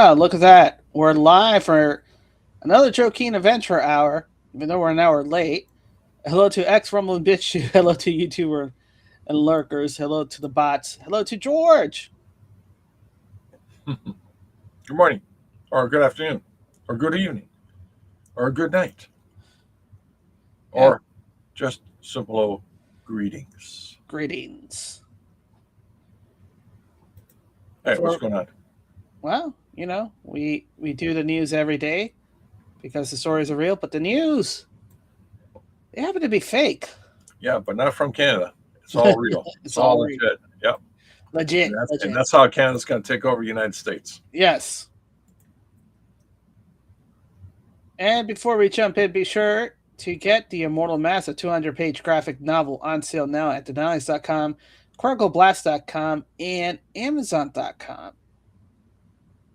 Well, look at that. We're live for another Joe Keen Adventure Hour, even though we're an hour late. Hello to X Rumbling Bitch. Hello to YouTuber and lurkers. Hello to the bots. Hello to George. Good morning, or good afternoon, or good evening, or good night, Yeah. or just simple old greetings. Greetings. Hey, what's Before, going on? well, we do the news every day because the stories are real, but the news, they happen to be fake. Yeah, but not from Canada. It's all real. It's It's all all real. legit. Yep. And Legit. that's, and Legit. that's how Canada's going to take over the United States. Yes. And before we jump in, be sure to get the Immortal Mass, a 200-page graphic novel on sale now at Dinales.com, CriticalBlast.com, and Amazon.com.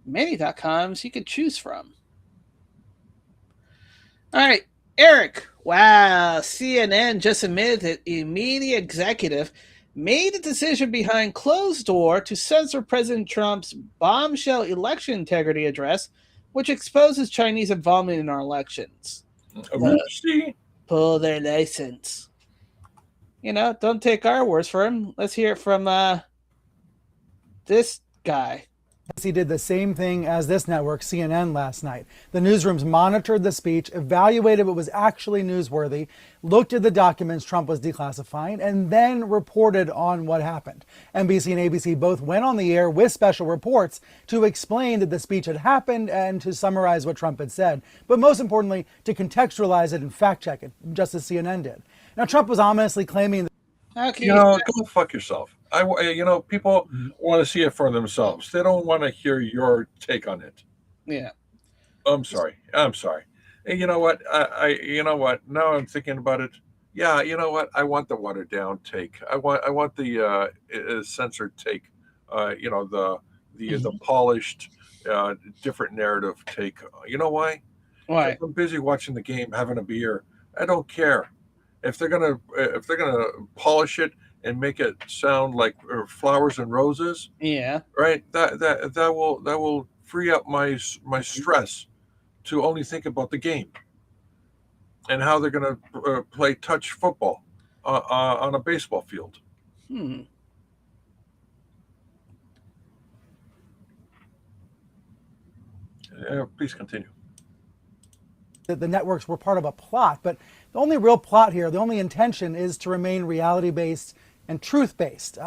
Many.coms you could choose from. All right, Eric. Wow, CNN just admitted that a media executive made a decision behind closed door to censor President Trump's bombshell election integrity address, which exposes Chinese involvement in our elections. Oopsie. Pull their license. Don't take our words for him. Let's hear it from this guy. He did the same thing as this network, CNN, last night. The newsrooms monitored the speech, evaluated what was actually newsworthy, looked at the documents Trump was declassifying, and then reported on what happened. NBC and ABC both went on the air with special reports to explain that the speech had happened and to summarize what Trump had said, but most importantly, to contextualize it and fact check it, just as CNN did. Now, Trump was ominously claiming that Okay. Go fuck yourself. People want to see it for themselves. They don't want to hear your take on it. Yeah. I'm sorry. And you know what? You know what? Now I'm thinking about it. Yeah, you know what? I want the watered down take. I want the censored take. The polished, different narrative take. You know why? Why? I'm busy watching the game, having a beer. I don't care if they're gonna polish it and make it sound like flowers and roses. Yeah. Right. That will free up my stress to only think about the game and how they're going to play touch football on a baseball field. Please continue. that the networks were part of a plot, but the only real plot here, the only intention is to remain reality-based and truth-based.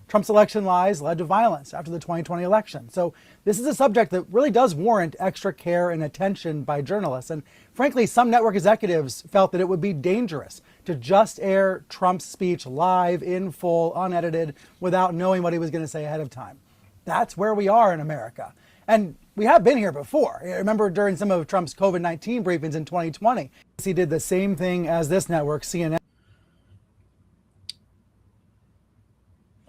Trump's election lies led to violence after the 2020 election. So this is a subject that really does warrant extra care and attention by journalists. And frankly, some network executives felt that it would be dangerous to just air Trump's speech live, in full, unedited, without knowing what he was going to say ahead of time. That's where we are in America. And we have been here before. I remember during some of Trump's COVID-19 briefings in 2020, he did the same thing as this network, CNN.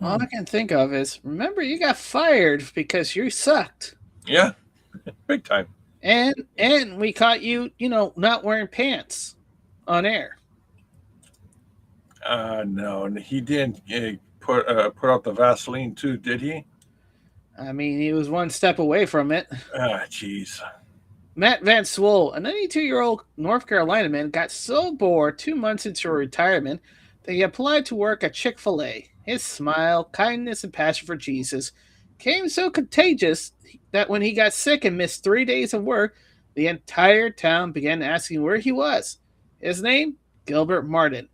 All I can think of is, remember, you got fired because you sucked. Yeah, big time. And we caught you, not wearing pants on air. No, and he didn't put out the Vaseline too, did he? I mean, he was one step away from it. Jeez. Matt Van Swoll, a 92-year-old North Carolina man, got so bored 2 months into retirement that he applied to work at Chick-fil-A. His smile, kindness, and passion for Jesus came so contagious that when he got sick and missed 3 days of work, the entire town began asking where he was. His name? Gilbert Martin.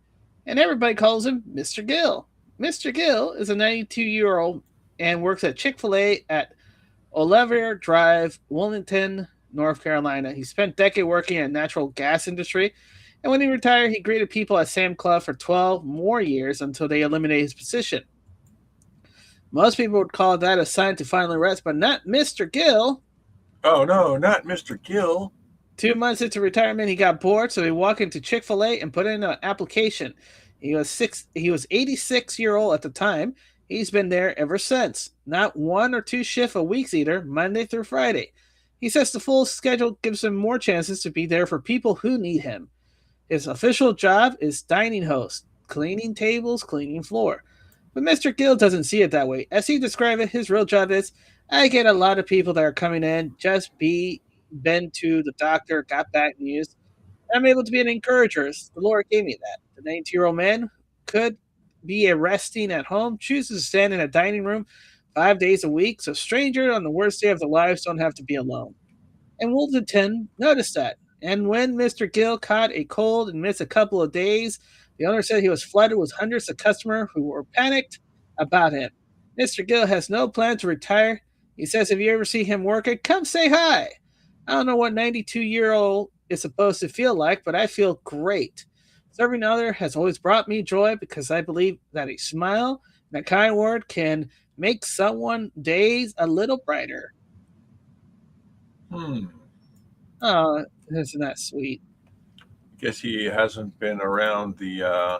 And everybody calls him Mr. Gill. Mr. Gill is a 92-year-old and works at Chick-fil-A at Oliver Drive, Wilmington, North Carolina. He spent a decade working in the natural gas industry, and when he retired, he greeted people at Sam Club for 12 more years until they eliminated his position. Most people would call that a sign to finally rest, but not Mr. Gill. Oh, no, not Mr. Gill. 2 months into retirement, he got bored, so he walked into Chick-fil-A and put in an application. He was 86-year-old at the time. He's been there ever since. Not 1 or 2 shifts a week either, Monday through Friday. He says the full schedule gives him more chances to be there for people who need him. His official job is dining host, cleaning tables, cleaning floor. But Mr. Gill doesn't see it that way. As he described it, his real job is, I get a lot of people that are coming in, been to the doctor, got bad news. I'm able to be an encourager. The Lord gave me that. The 90-year-old man could be resting at home, chooses to stand in a dining room 5 days a week, so strangers on the worst day of their lives don't have to be alone. And Wolverton noticed that. And when Mr. Gill caught a cold and missed a couple of days, the owner said he was flooded with hundreds of customers who were panicked about him. Mr. Gill has no plan to retire. He says if you ever see him working, come say hi. I don't know what 92-year-old is supposed to feel like, but I feel great. Serving others has always brought me joy because I believe that a smile and a kind word can make someone's days a little brighter. Hmm. Oh, isn't that sweet? Guess he hasn't been around uh,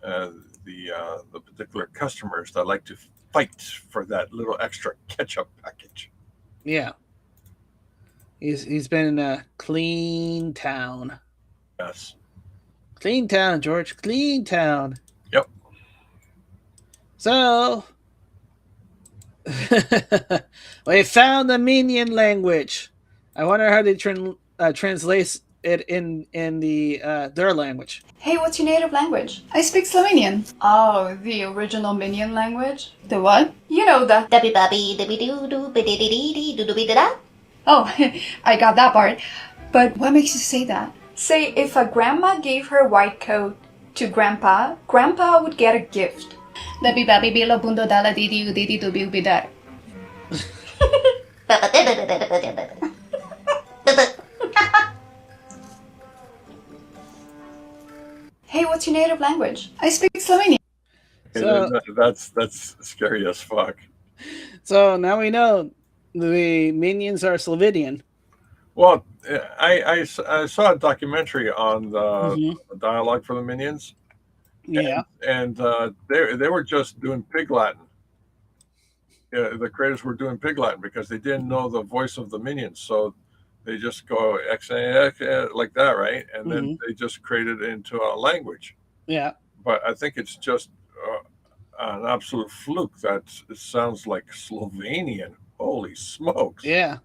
the particular customers that like to fight for that little extra ketchup package. Yeah. He's been in a clean town. Yes. Clean town, George. Clean town. Yep. So we found the minion language. I wonder how they translate it in the their language. Hey, what's your native language? I speak Slovenian. Oh, the original Minion language? The what? You know the. Oh, I got that part. But what makes you say that? Say, if a grandma gave her white coat to grandpa, grandpa would get a gift. Hey, what's your native language? I speak Slovenian. So, That's scary as fuck. so now we know the minions are Slovenian. Well, I saw a documentary on Mhm. the dialogue for the minions, Yeah. and they were just doing pig Latin. Yeah, the creators were doing pig Latin because they didn't know the voice of the minions, so they just go X like that, right? And then Mhm. they just created it into a language. Yeah. But I think it's just an absolute fluke that it sounds like Slovenian. Holy smokes! Yeah.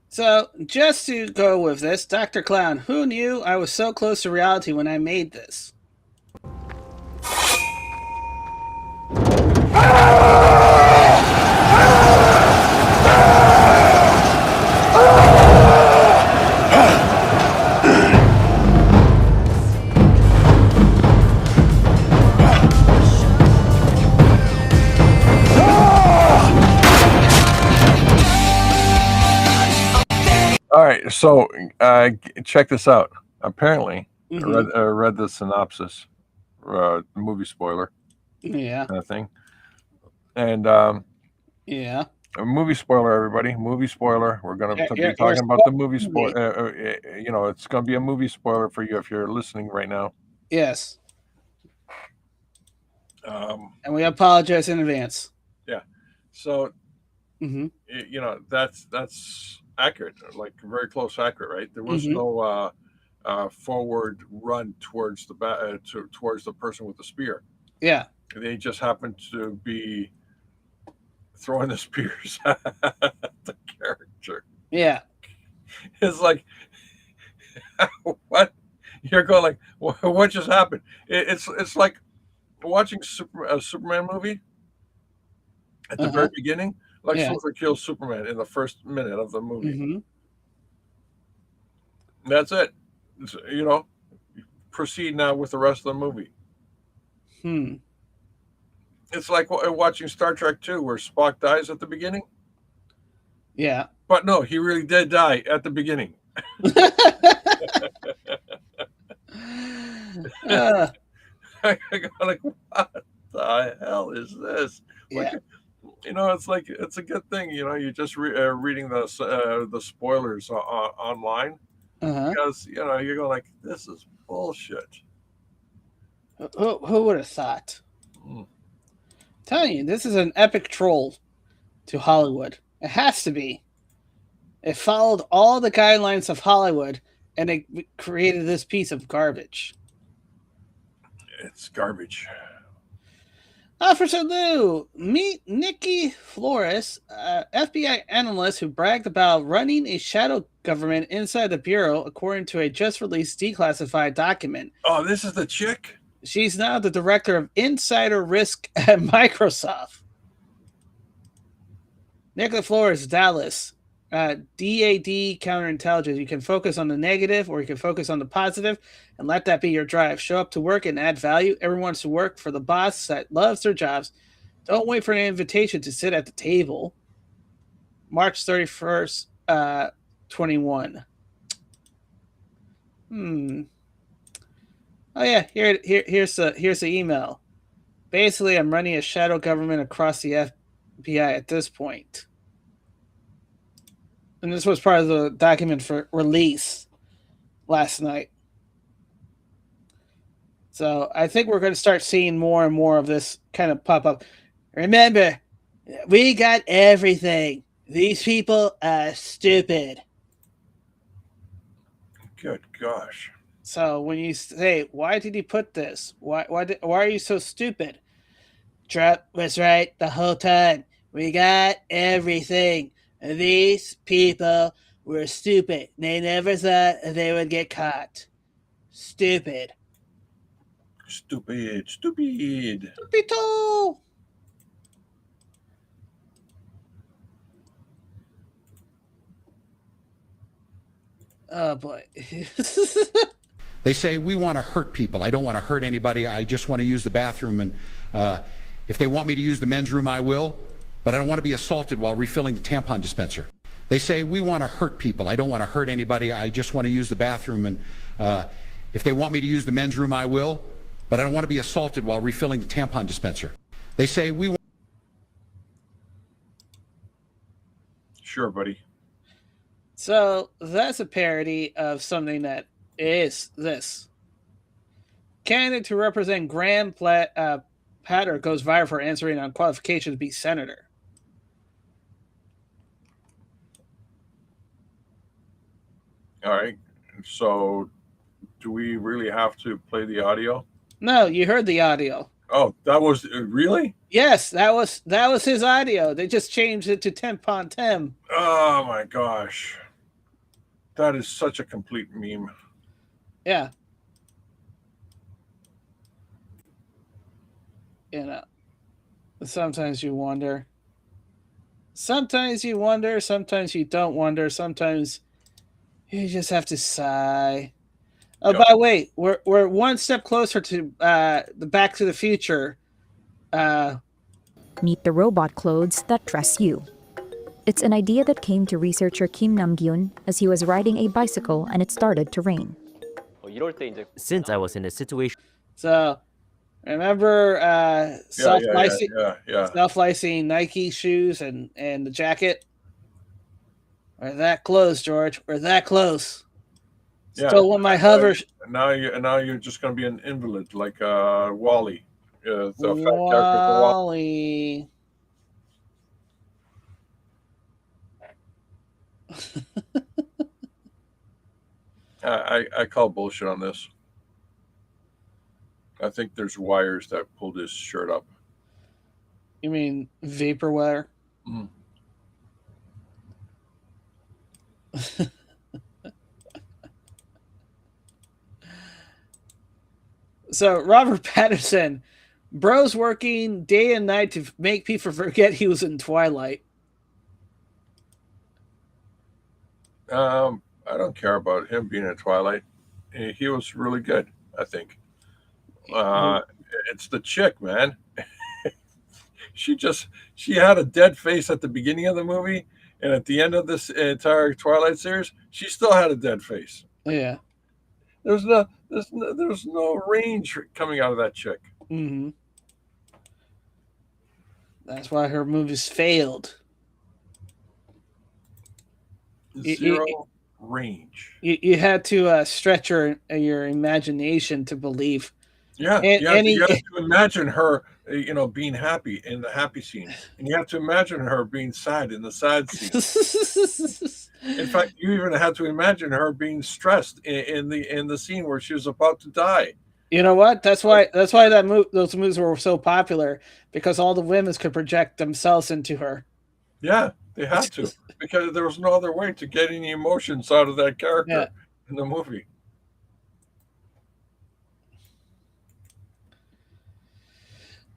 So, just to go with this, Dr. Clown, who knew I was so close to reality when I made this? All right, so check this out. Apparently, Mhm. read the synopsis, movie spoiler Yeah. kind of thing, and Yeah. a movie spoiler, everybody. Movie spoiler. We're going to be You're talking about the movie spoiling spoiler. me. It's going to be a movie spoiler for you if you're listening right now. Yes. Um, And we apologize in advance. yeah. So Mm-hmm. that's accurate, like very close accurate, right? There was Mm-hmm. no forward run towards towards the person with the spear. Yeah. They just happened to be throwing the spears at the character. Yeah. It's like, what? You're going like, what just happened? It's like watching a Superman movie at the very beginning. Lex Yeah. Luthor kills Superman in the first minute of the movie. Mm-hmm. That's it. Proceed now with the rest of the movie. Hmm. It's like watching Star Trek 2 where Spock dies at the beginning. Yeah. But no, he really did die at the beginning. I go like, what the hell is this? yeah. Like, it's like it's a good thing. You're just reading the spoilers online Uh-huh. because you're going like, this is bullshit. Who would have thought? Mm. Telling you, this is an epic troll to Hollywood. It has to be. It followed all the guidelines of Hollywood and it created this piece of garbage. It's garbage. Officer Lou, meet Nikki Flores, FBI analyst who bragged about running a shadow government inside the Bureau, according to a just released declassified document. Oh, this is the chick? She's now the director of insider risk at Microsoft. Nikki Flores, Dallas, DAD counterintelligence. You can focus on the negative or you can focus on the positive and let that be your drive. Show up to work and add value. Everyone wants to work for the boss that loves their jobs. Don't wait for an invitation to sit at the table. March 31st, 21. Oh yeah, here's the email. Basically, I'm running a shadow government across the FBI at this point. And this was part of the document for release last night. So I think we're going to start seeing more and more of this kind of pop up. Remember, we got everything. These people are stupid. Good gosh. So when you say, why did he put this? Why are you so stupid? Trump was right the whole time. We got everything. These people were stupid. They never thought they would get caught. Stupid. Stupid. Stupido. Oh boy. They say, we want to hurt people. I don't want to hurt anybody. I just want to use the bathroom. And if they want me to use the men's room, I will. But I don't want to be assaulted while refilling the tampon dispenser. They say, we want to hurt people. I don't want to hurt anybody. I just want to use the bathroom. And if they want me to use the men's room, I will. But I don't want to be assaulted while refilling the tampon dispenser. They say, we want... Sure, buddy. So that's a parody of something that is this. Candidate to represent Graham Patter goes viral for answering on qualification to be senator. All right. So do we really have to play the audio? No, you heard the audio. Oh, that was really? Yes, that was his audio. They just changed it to Tempon Tem. Oh my gosh. That is such a complete meme. Yeah. You know, sometimes you wonder. Sometimes you wonder. Sometimes you don't wonder. Sometimes you just have to sigh. Oh, by the way, we're one step closer to the Back to the Future. Meet the robot clothes that dress you. It's an idea that came to researcher Kim Nam-gyun as he was riding a bicycle and it started to rain. Since I was in a situation. So, remember self-lacing Nike shoes and the jacket? We're that close, George. We're that close. Still want my hover. Now you're just going to be an invalid like Wally. The Wally. I call bullshit on this. I think there's wires that pulled his shirt up. You mean vaporware? Mm. So Robert Pattinson, bro's working day and night to make people forget he was in Twilight. I don't care about him being in Twilight. He was really good, I think. It's the chick, man. She had a dead face at the beginning of the movie, and at the end of this entire Twilight series, she still had a dead face. Yeah. There's no range coming out of that chick. Mm-hmm. That's why her movies failed. Zero range. You had to stretch your imagination to believe. Yeah, you have to imagine her, being happy in the happy scene, and you have to imagine her being sad in the sad scene. In fact, you even had to imagine her being stressed in the scene where she was about to die. You know what? That's why those moves were so popular, because all the women could project themselves into her. Yeah, they had to because there was no other way to get any emotions out of that Yeah. character in the movie.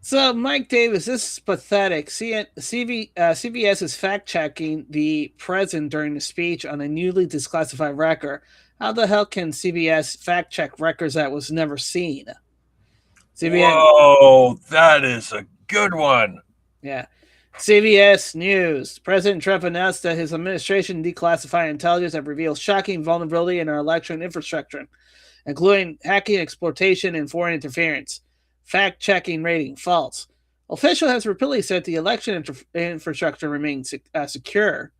So, Mike Davis, this is pathetic. CBS is fact checking the president during the speech on a newly declassified record. How the hell can CBS fact check records that was never seen? CBS, Whoa, that is a good one. yeah. CBS News. President Trump announced that his administration declassified intelligence that reveals shocking vulnerability in our election infrastructure, including hacking, exploitation, and foreign interference. Fact-checking rating false. Official has repeatedly said the election infrastructure remains secure.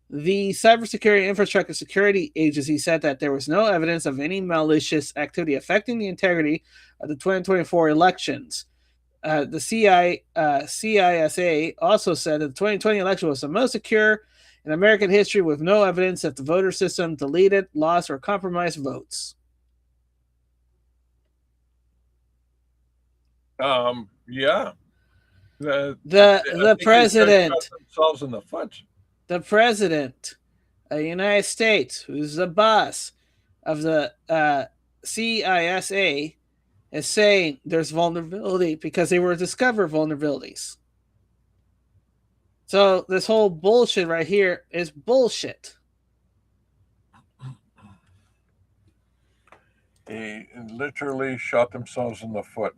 The Cybersecurity Infrastructure Security Agency said that there was no evidence of any malicious activity affecting the integrity of the 2024 elections. The CISA also said that the 2020 election was the most secure in American history, with no evidence that the voter system deleted, lost, or compromised votes. Yeah. The president, themselves in the foot. The president of the United States, who's the boss of the CISA, is saying there's vulnerability because they were discovered vulnerabilities. So this whole bullshit right here is bullshit. They literally shot themselves in the foot.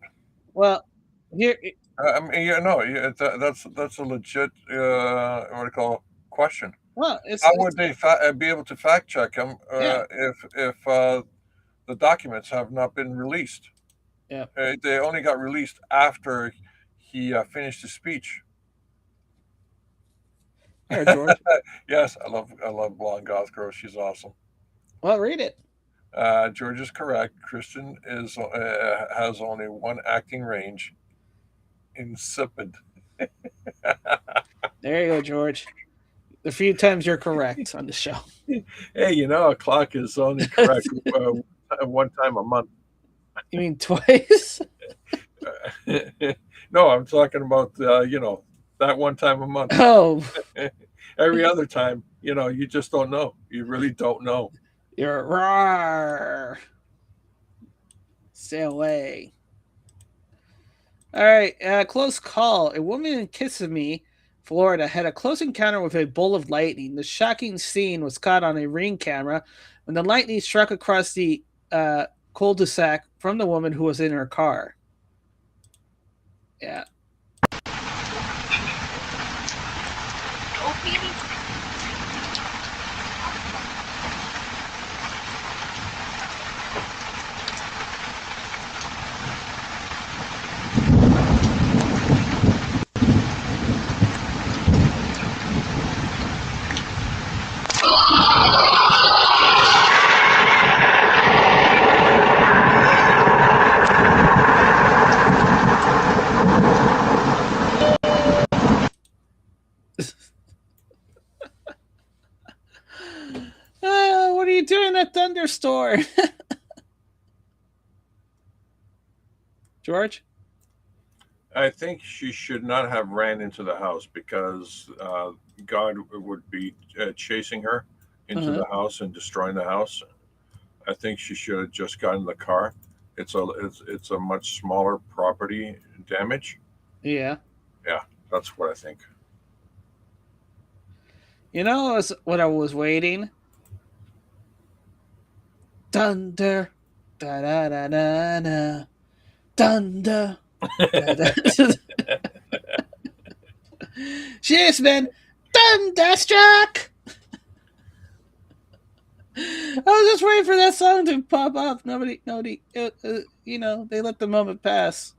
Well, here, I mean, that's a legit what do you call question. well, How would they be able to fact check him if the documents have not been released? Yeah, they only got released after he finished his speech. here, George. Yes, I love Blonde Goth Girl. She's awesome. Well, read it. George is correct. Christian has only one acting range. Insipid. There you go, George. The few times you're correct on the show. Hey, a clock is only correct one time a month. You mean twice? No, I'm talking about that one time a month. Oh, Every other time, you just don't know. You really don't know. you're rawr. Stay away. All right, close call. A woman in Kissimmee, Florida, had a close encounter with a bolt of lightning. The shocking scene was caught on a Ring camera when the lightning struck across the cul-de-sac from the woman who was in her car. Yeah. What are you doing at Thunderstorm? George? I think she should not have ran into the house because God would be chasing her into the house and destroying the house. I think she should have just gotten in the car. It's a much smaller property damage. Yeah. Yeah, that's what I think. You know what I was waiting? Thunder. Da da da da da. Thunder. Da, da. She's been thunderstruck. I was just waiting for that song to pop up. Nobody, they let the moment pass.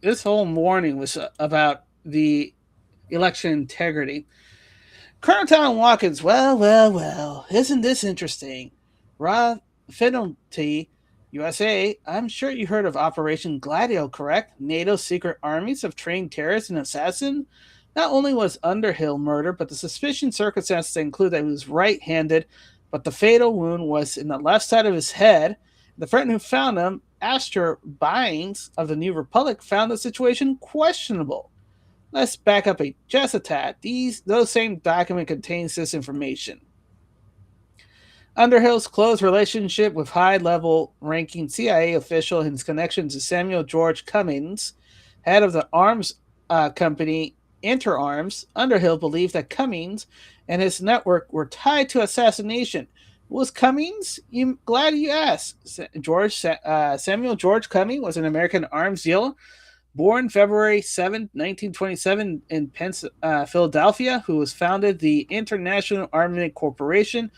This whole morning was about the election integrity. Colonel Tom Watkins, well, isn't this interesting? Rob Fidelity, USA, I'm sure you heard of Operation Gladio, correct? NATO's secret armies have trained terrorists and assassins. Not only was Underhill murdered, but the suspicion circumstances include that he was right-handed, but the fatal wound was in the left side of his head. The friend who found him, Astor Bynes of the New Republic, found the situation questionable. Let's back up just a tad. Those same document contains this information. Underhill's close relationship with high-level ranking CIA official and his connection to Samuel George Cummings, head of the arms company Interarms. Underhill believed that Cummings and his network were tied to assassination. Was Cummings? Glad you asked. Samuel George Cummings was an American arms dealer born February 7, 1927 in Philadelphia, who was founded the International Armament Corporation,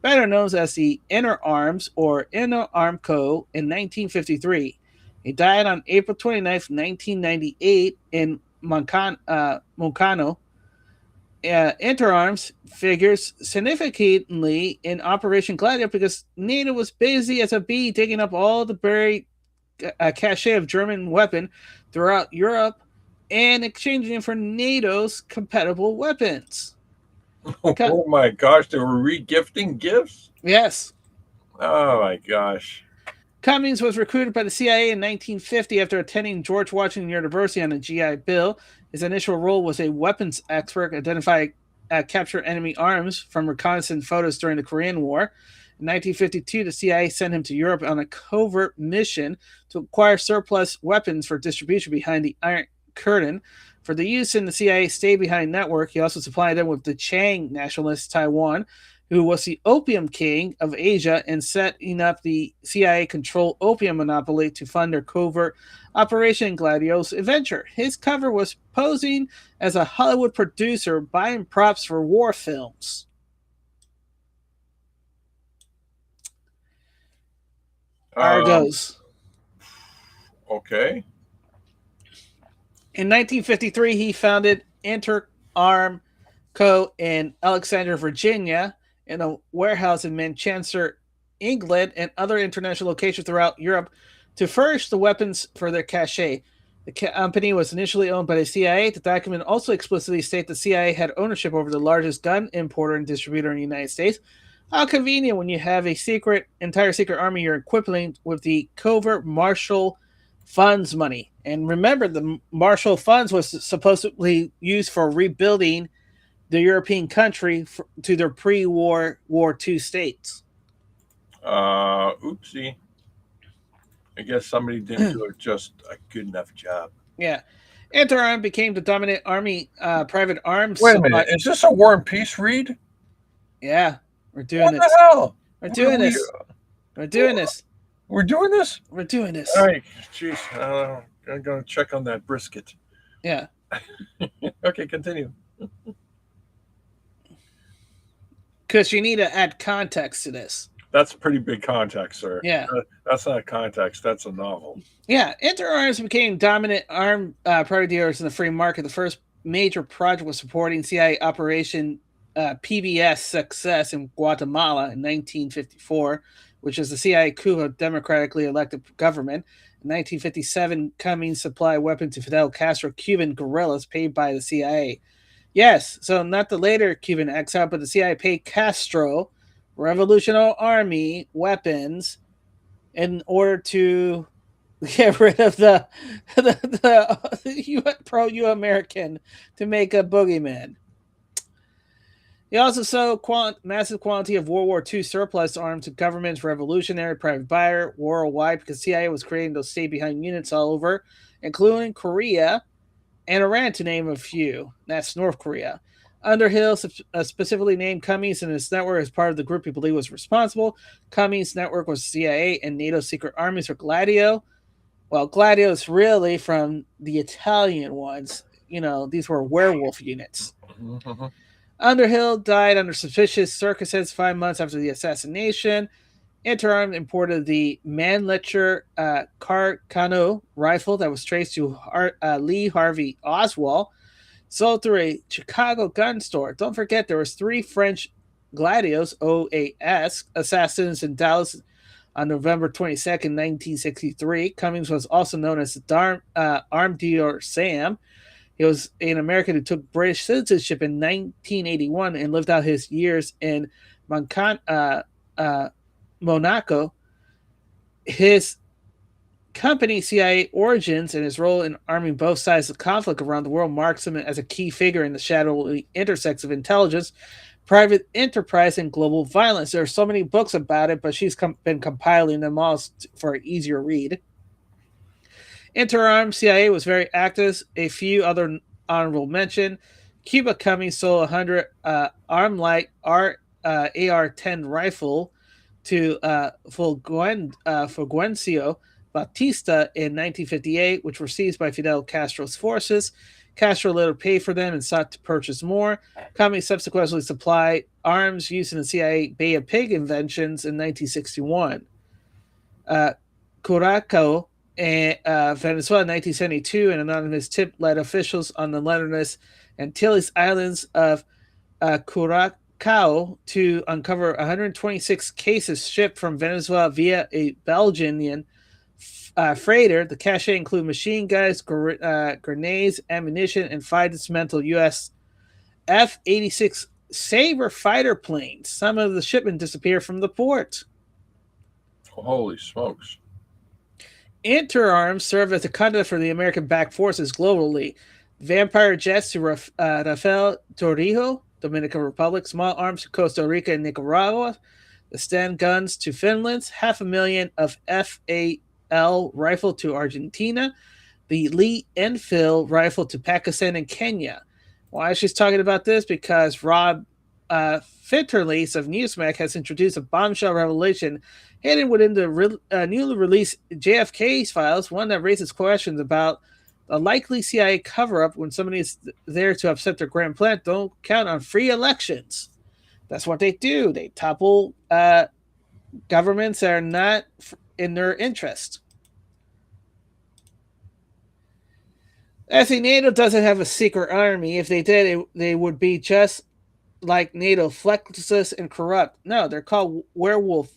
better known as the Inner Arms or Inner Armco, in 1953. He died on April 29, 1998 in Moncano. Interarms figures significantly in Operation Gladio because NATO was busy as a bee digging up all the buried cache of German weapon throughout Europe and exchanging it for NATO's compatible weapons. Oh my gosh, they were re-gifting gifts? Yes. Oh my gosh. Cummings was recruited by the CIA in 1950 after attending George Washington University on a GI Bill. His initial role was a weapons expert, identifying captured enemy arms from reconnaissance photos during the Korean War. In 1952, the CIA sent him to Europe on a covert mission to acquire surplus weapons for distribution behind the Iron Curtain. For the use in the CIA stay-behind network, he also supplied them with the Chang nationalist Taiwan, who was the opium king of Asia, and setting up the CIA-controlled opium monopoly to fund their covert Operation Gladio's adventure. His cover was posing as a Hollywood producer buying props for war films. Argos. Okay. In 1953, he founded Interarm Co. in Alexandria, Virginia, in a warehouse in Manchester, England, and other international locations throughout Europe to furnish the weapons for their cache. The company was initially owned by the CIA. The document also explicitly states the CIA had ownership over the largest gun importer and distributor in the United States. How convenient when you have a entire secret army you're equipping with the covert Marshall Funds money. And remember, the Marshall Funds was supposedly used for rebuilding the European country to their pre-war War II states. Oopsie. I guess somebody didn't do just a good enough job. Yeah. Interarm became the dominant army private arms. Wait a minute. Is this a War and Peace read? Yeah. We're doing this. What the hell? We're doing this. We're doing this. We're doing this? We're doing this. All right. Jeez. I'm going to check on that brisket. Yeah. Okay, continue. Because you need to add context to this. That's pretty big context, sir. Yeah. That's not context. That's a novel. Yeah. Interarms became dominant armed private dealers in the free market. The first major project was supporting CIA Operation PBS success in Guatemala in 1954, which is the CIA coup of democratically elected government. In 1957, Cummings supplied weapons to Fidel Castro Cuban guerrillas paid by the CIA. Yes, so not the later Cuban exile, but the CIA paid Castro Revolutionary Army weapons in order to get rid of the pro-U American to make a boogeyman. He also sold massive quantity of World War II surplus arms to governments, revolutionary private buyer worldwide, because CIA was creating those stay-behind units all over, including Korea and Iran, to name a few. That's North Korea. Underhill specifically named Cummings and his network as part of the group he believed was responsible. Cummings' network was CIA and NATO secret armies for Gladio. Well, Gladio is really from the Italian ones. You know, these were werewolf units. Mm-hmm. Underhill died under suspicious circumstances 5 months after the assassination. Interarm imported the Mannlicher Carcano rifle that was traced to Lee Harvey Oswald, sold through a Chicago gun store. Don't forget, there was 3 French Gladios, OAS, assassins in Dallas on November 22nd, 1963. Cummings was also known as the Arm Dealer Sam. He was an American who took British citizenship in 1981 and lived out his years in Monaco. His company, CIA Origins, and his role in arming both sides of the conflict around the world marks him as a key figure in the shadowy intersects of intelligence, private enterprise, and global violence. There are so many books about it, but she's been compiling them all for an easier read. Interarm CIA was very active. A few other honorable mention: Cuba Cummings sold 100 arm light AR-10 rifle to Fulgencio Batista in 1958, which were seized by Fidel Castro's forces. Castro later paid for them and sought to purchase more. Cummings subsequently supplied arms used in the CIA Bay of Pig inventions in 1961. Curaçao, Venezuela in 1972, an anonymous tip led officials on the Leonardist Antilles Islands of Curaçao to uncover 126 cases shipped from Venezuela via a Belgian freighter. The cache include machine guns, grenades, ammunition, and 5 dismantled U.S. F-86 Sabre fighter planes. Some of the shipment disappeared from the port. Holy smokes. Interarms served as a conduit for the American-backed forces globally. Vampire jets to Rafael Torrijos, Dominican Republic, small arms to Costa Rica and Nicaragua, the Sten guns to Finland, 500,000 of FAL rifle to Argentina, the Lee Enfield rifle to Pakistan and Kenya. Why she's talking about this? Because Rob Fitterlease of Newsmax has introduced a bombshell revelation hidden within the newly released JFK files, one that raises questions about a likely CIA cover-up when somebody is there to upset their grand plan. Don't count on free elections. That's what they do. They topple governments that are not in their interest. I think NATO doesn't have a secret army. If they did, they would be just like NATO, flexless and corrupt. No, they're called werewolf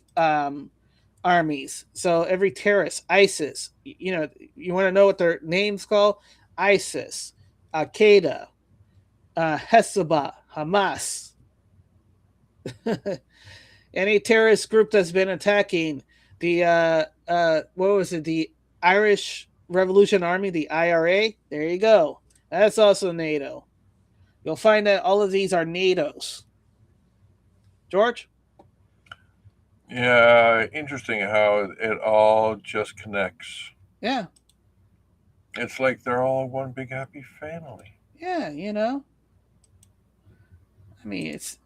armies. So every terrorist, ISIS, you want to know what their names called? ISIS, Al-Qaeda, Hezbollah, Hamas. Any terrorist group that's been attacking the the Irish Revolution Army, the IRA. There you go. That's also NATO. You'll find that all of these are NATOs. George? Yeah, interesting how it all just connects. Yeah. It's like they're all one big happy family. Yeah, I mean, it's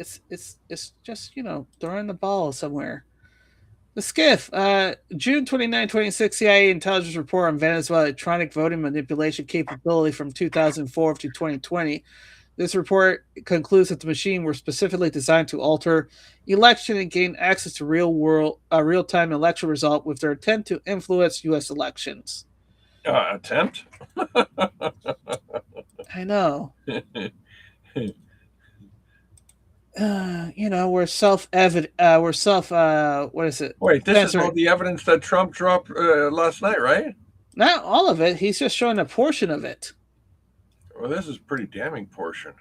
just, throwing the ball somewhere. The Skiff, June 29, 2026, CIA intelligence report on Venezuela electronic voting manipulation capability from 2004 to 2020. This report concludes that the machine were specifically designed to alter election and gain access to real-time election result with their intent to influence U.S. elections. Attempt? I know. We're self-evident. What is it? Wait, this is all the evidence that Trump dropped last night, right? Not all of it. He's just showing a portion of it. Well, this is a pretty damning portion.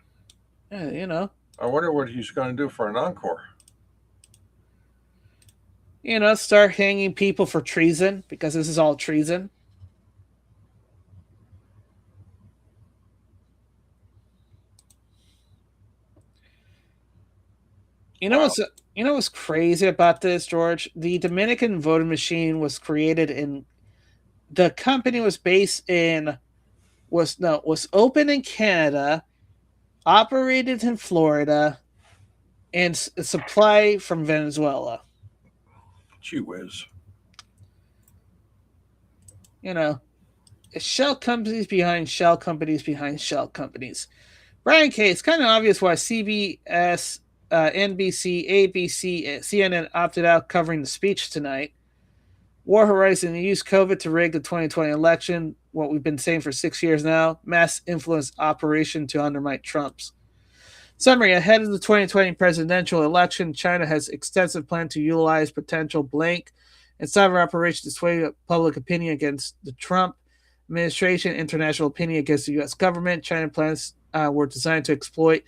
Yeah, I wonder what he's going to do for an encore. Start hanging people for treason, because this is all treason. What's crazy about this, George? The Dominican voting machine was created in. The company was based in. Was open in Canada, operated in Florida, and supplied from Venezuela. Gee whiz. Shell companies behind shell companies behind shell companies. Brian K., it's kind of obvious why CBS, NBC, ABC, CNN opted out covering the speech tonight. War Horizon used COVID to rig the 2020 election, what we've been saying for 6 years now. Mass influence operation to undermine Trump's. Summary: ahead of the 2020 presidential election, China has extensive plan to utilize potential blank and cyber operations to sway public opinion against the Trump administration, international opinion against the U.S. government. China plans were designed to exploit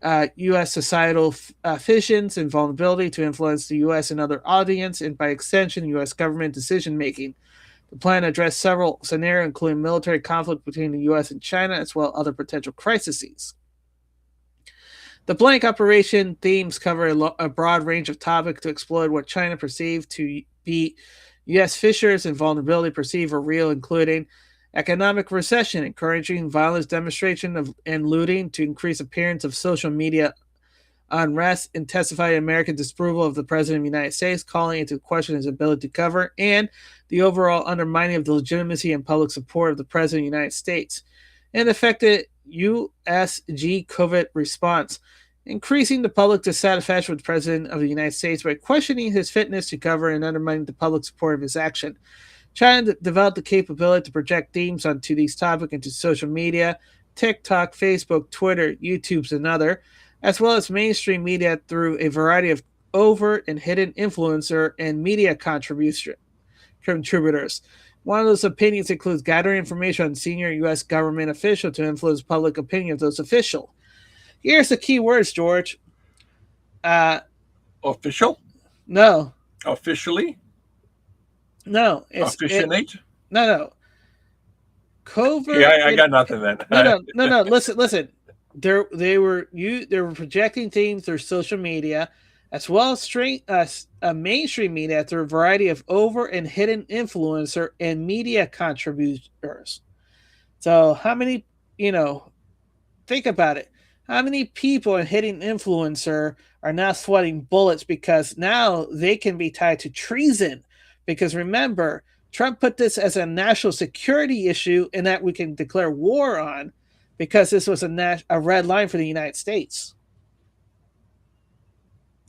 U.S. societal fissions and vulnerability to influence the U.S. and other audience, and by extension, U.S. government decision making. The plan addressed several scenarios, including military conflict between the U.S. and China, as well as other potential crises. The blank operation themes cover a broad range of topics to exploit what China perceived to be U.S. fissures and vulnerability perceived or real, including economic recession, encouraging violence, demonstration and looting to increase appearance of social media unrest, intensified American disapproval of the President of the United States, calling into question his ability to cover, and the overall undermining of the legitimacy and public support of the President of the United States, and affected USG COVID response, increasing the public dissatisfaction with the President of the United States by questioning his fitness to cover and undermining the public support of his action. China developed the capability to project themes onto these topics into social media, TikTok, Facebook, Twitter, YouTube, and other, as well as mainstream media through a variety of overt and hidden influencer and media contributors. One of those opinions includes gathering information on senior U.S. government officials to influence public opinion of those officials. Here's the key words, George. Official? No. Officially? No. Officiate? No. Covert. Yeah, I got nothing then. No. Listen. They were projecting themes through social media, as well as mainstream media through a variety of overt and hidden influencer and media contributors. So how many, think about it. How many people in hidden influencer are now sweating bullets because now they can be tied to treason? Because remember, Trump put this as a national security issue and that we can declare war on because this was a red line for the United States.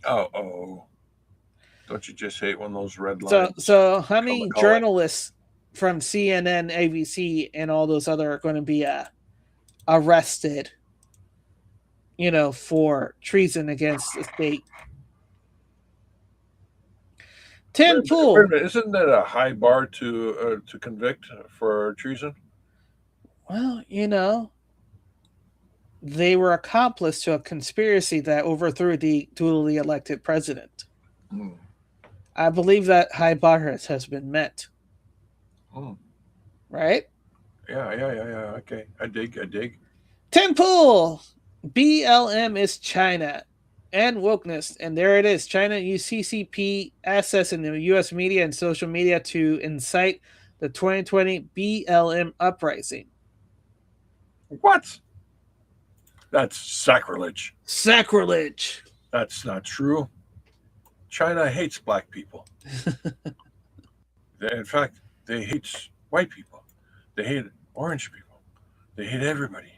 Oh. Don't you just hate when those red lines? So how many journalists from CNN, ABC, and all those other are going to be arrested, for treason against the state? Tim Pool. Isn't that a high bar to convict for treason? Well, they were accomplice to a conspiracy that overthrew the duly elected president. I believe that high bar has been met. Right? Yeah. Okay. I dig. Tim Pool. BLM is China and wokeness. And there it is. China used CCP access in the U.S. media and social media to incite the 2020 BLM uprising. What? That's sacrilege. Sacrilege. That's not true. China hates black people. In fact, they hate white people. They hate orange people. They hate everybody.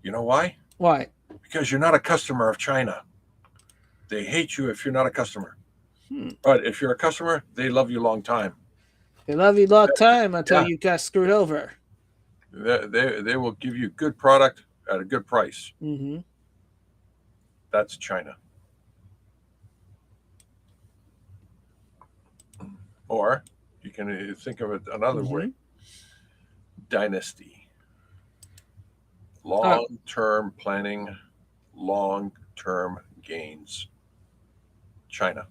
You know why? Why? Because you're not a customer of China. They hate you if you're not a customer. But if you're a customer, they love you a long time. They love you a long time until you got screwed over. They will give you good product at a good price. Mm-hmm. That's China. Or you can think of it another way. Dynasty. Long-term planning, long-term gains. China.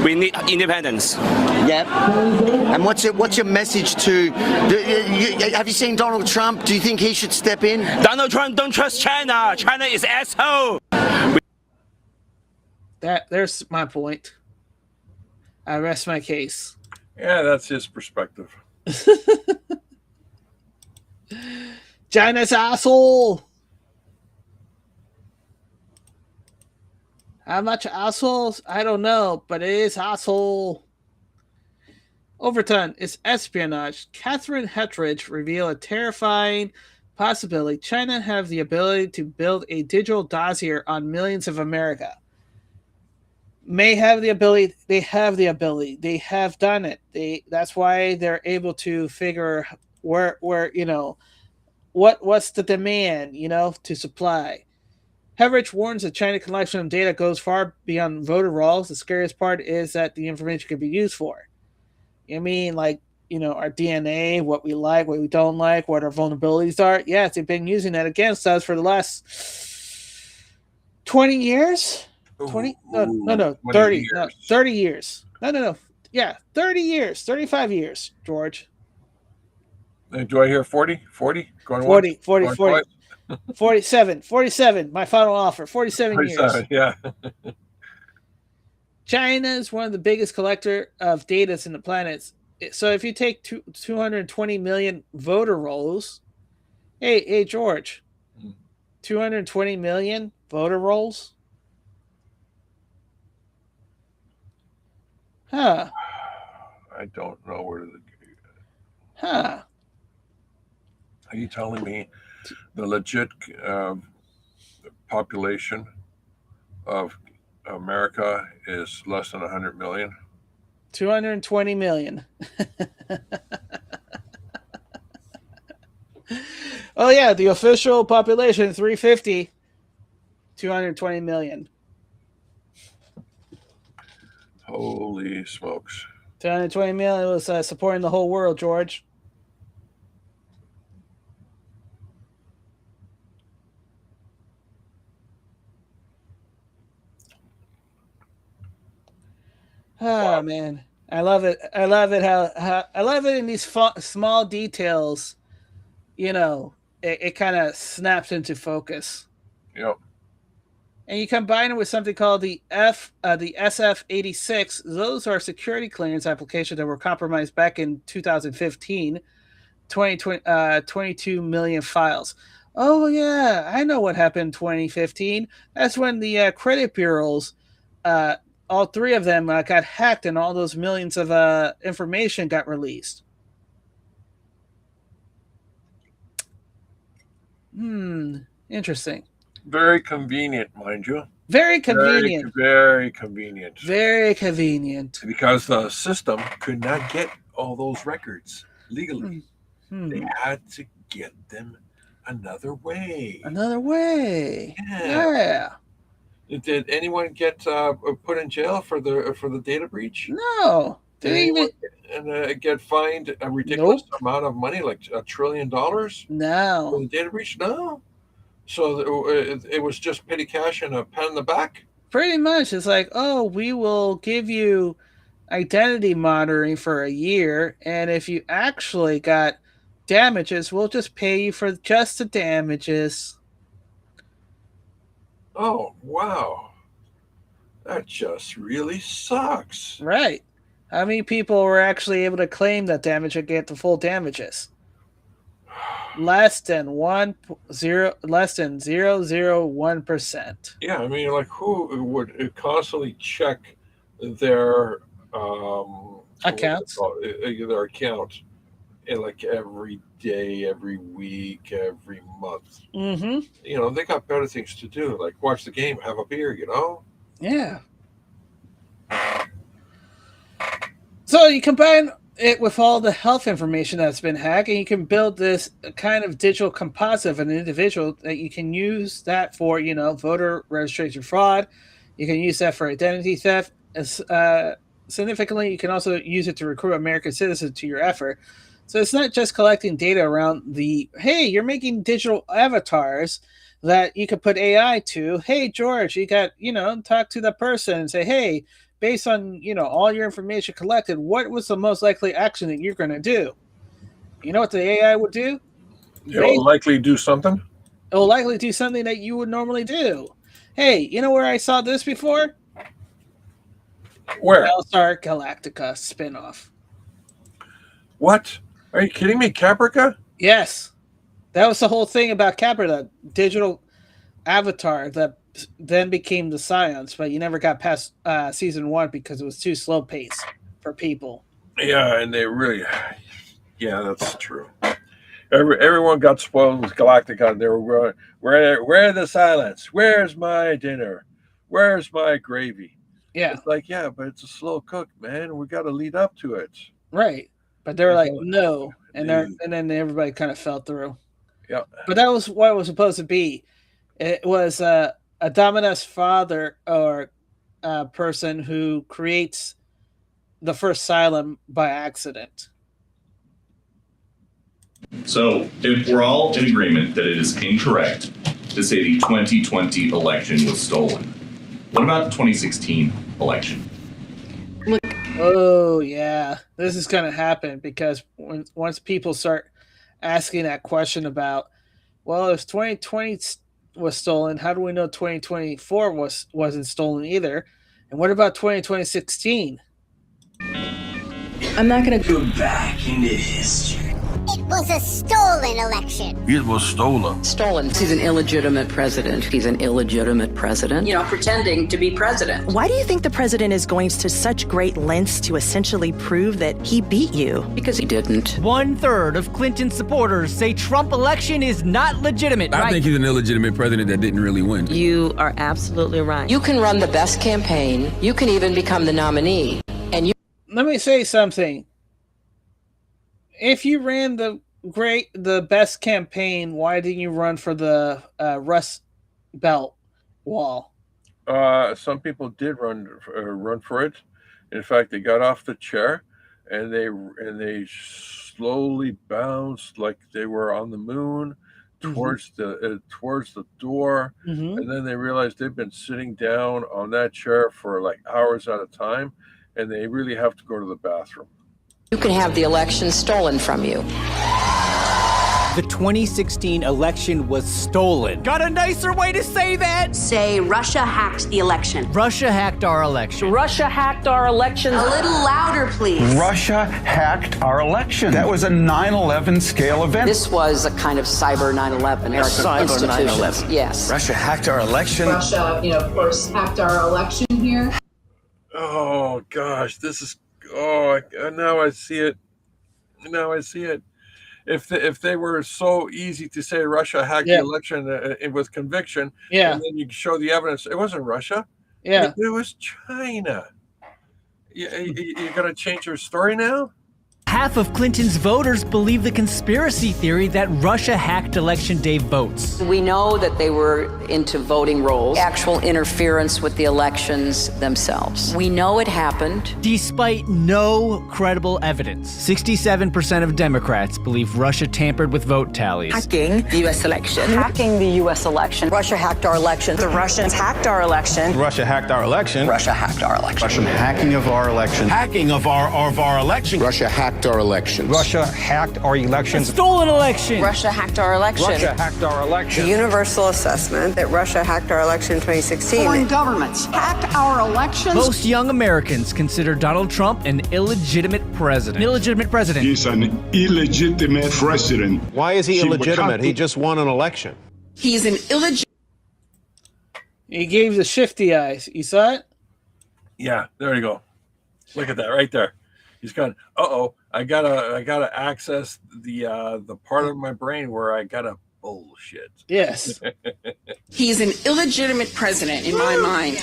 We need independence. Yep. And what's your message to? Have you seen Donald Trump? Do you think he should step in? Donald Trump don't trust China. China is asshole. There's my point. I rest my case. Yeah, that's his perspective. China's asshole. How much assholes? I don't know, but it is asshole. Overton is espionage. Catherine Hettridge revealed a terrifying possibility. China have the ability to build a digital dossier on millions of America. May have the ability. They have the ability. They have done it. That's why they're able to figure where what's the demand, to supply. Hettridge warns that China collection of data goes far beyond voter rolls. The scariest part is that the information can be used for. Our DNA, what we like, what we don't like, what our vulnerabilities are. Yes, they've been using that against us for the last 20 years? 20? No, 20 30. years. No, 30 years. No. Yeah, 30 years. 35 years, George. Do I hear 40? 40? Going 40, once? 40, Going 40. twice? 47. My final offer. 47 years. 47, yeah. China is one of the biggest collector of data in the planet. So if you take 220 million voter rolls, hey George, 220 million voter rolls? Huh. I don't know where to. Huh. Are you telling me the legit population of America is less than 100 million? 220 million. Oh yeah, the official population 350. 220 million. Holy smokes. 220 million was supporting the whole world, George. Oh Wow. man, I love it. I love it how I love it in these small details. You know, it kind of snaps into focus. Yep. And you combine it with something called the SF-86. Those are security clearance applications that were compromised back in 2015. 22 million files. Oh yeah, I know what happened in 2015. That's when the credit bureaus, all three of them, got hacked, and all those millions of information got released. Interesting. Very convenient, mind you. Very convenient. Very convenient. Very convenient. Because the system could not get all those records legally. They had to get them another way. Another way. Yeah. Did anyone get put in jail for the data breach? No. Did anyone get fined a ridiculous amount of money, like $1 trillion? No. For the data breach? No. So it was just petty cash and a pat in the back? Pretty much. It's like, oh, we will give you identity monitoring for a year, and if you actually got damages, we'll just pay you for just the damages. Oh, wow. That just really sucks. Right. How many people were actually able to claim that damage and get the full damages? Less than 0.001%. Yeah, I mean, like, who would constantly check their accounts? Their account, like every day, every week, every month. Mm-hmm. You know, they got better things to do, like watch the game, have a beer. You know. Yeah. So you combine it with all the health information that's been hacked, and you can build this kind of digital composite of an individual that you can use that for, voter registration fraud. You can use that for identity theft. Significantly, you can also use it to recruit American citizens to your effort. So it's not just collecting data around hey, you're making digital avatars that you could put AI to. Hey, George, you got, talk to the person and say, hey, based on, all your information collected, what was the most likely action that you're going to do? You know what the AI would do? It'll likely do something. It will likely do something that you would normally do. Hey, you know where I saw this before? Where? Battlestar Galactica spinoff. What? Are you kidding me? Caprica? Yes. That was the whole thing about Capra, the digital avatar that then became the Scions, but you never got past season 1 because it was too slow paced for people. Yeah, and they really, that's true. Everyone got spoiled with Galactica. They were going, where are the silence? Where's my dinner? Where's my gravy? Yeah. It's like, but it's a slow cook, man. We got to lead up to it. Right. But they were like, no. And then everybody kind of fell through. Yeah. But that was what it was supposed to be. It was a Dominus father or a person who creates the first Cylon by accident. So if we're all in agreement that it is incorrect to say the 2020 election was stolen. What about the 2016 election? Oh yeah, this is going to happen because once people start asking that question about, well, if 2020 was stolen, how do we know 2024 wasn't stolen either? And what about 2016? I'm not going to go back into history. It was a stolen election. It was stolen. Stolen. He's an illegitimate president. He's an illegitimate president. You know, pretending to be president. Why do you think the president is going to such great lengths to essentially prove that he beat you? Because he didn't. 1/3 of Clinton supporters say Trump election is not legitimate. I think he's an illegitimate president that didn't really win. You are absolutely right. You can run the best campaign. You can even become the nominee. And you. Let me say something. If you ran the best campaign, why didn't you run for the Rust Belt wall? Some people did run for it. In fact, they got off the chair and they slowly bounced like they were on the moon towards the door, and then they realized they've been sitting down on that chair for like hours at a time, and they really have to go to the bathroom. You can have the election stolen from you. The 2016 election was stolen. Got a nicer way to say that? Say Russia hacked the election. Russia hacked our election. Russia hacked our elections. A little louder, please. Russia hacked our election. That was a 9/11 scale event. This was a kind of cyber 9/11. Cyber 9/11. Yes. Russia hacked our election. Russia, of course, hacked our election here. Oh gosh, this is. Oh, now I see it. Now I see it. If they were so easy to say Russia hacked the election with conviction, and then you show the evidence, it wasn't Russia. Yeah, it was China. You're going to change your story now? Half of Clinton's voters believe the conspiracy theory that Russia hacked Election Day votes. We know that they were into voting rolls, actual interference with the elections themselves. We know it happened. Despite no credible evidence, 67% of Democrats believe Russia tampered with vote tallies. Hacking the U.S. election. Hacking the U.S. election. Russia hacked our election. The Russians hacked our election. Russia hacked our election. Russia hacked our election. Russian hacking of our election. Hacking of our election. Russia hacked our elections. Russia hacked our elections. A stolen election. Russia hacked our election. Russia hacked our election. The universal assessment that Russia hacked our election in 2016. Foreign governments hacked our elections. Most young Americans consider Donald Trump an illegitimate president. He's an illegitimate president. Why is he illegitimate? He just won an election. He's an illegitimate. He gave the shifty eyes. You saw it? Yeah, there you go. Look at that right there. He's gone. I gotta access the part of my brain where I gotta bullshit. Yes. He's an illegitimate president in my mind.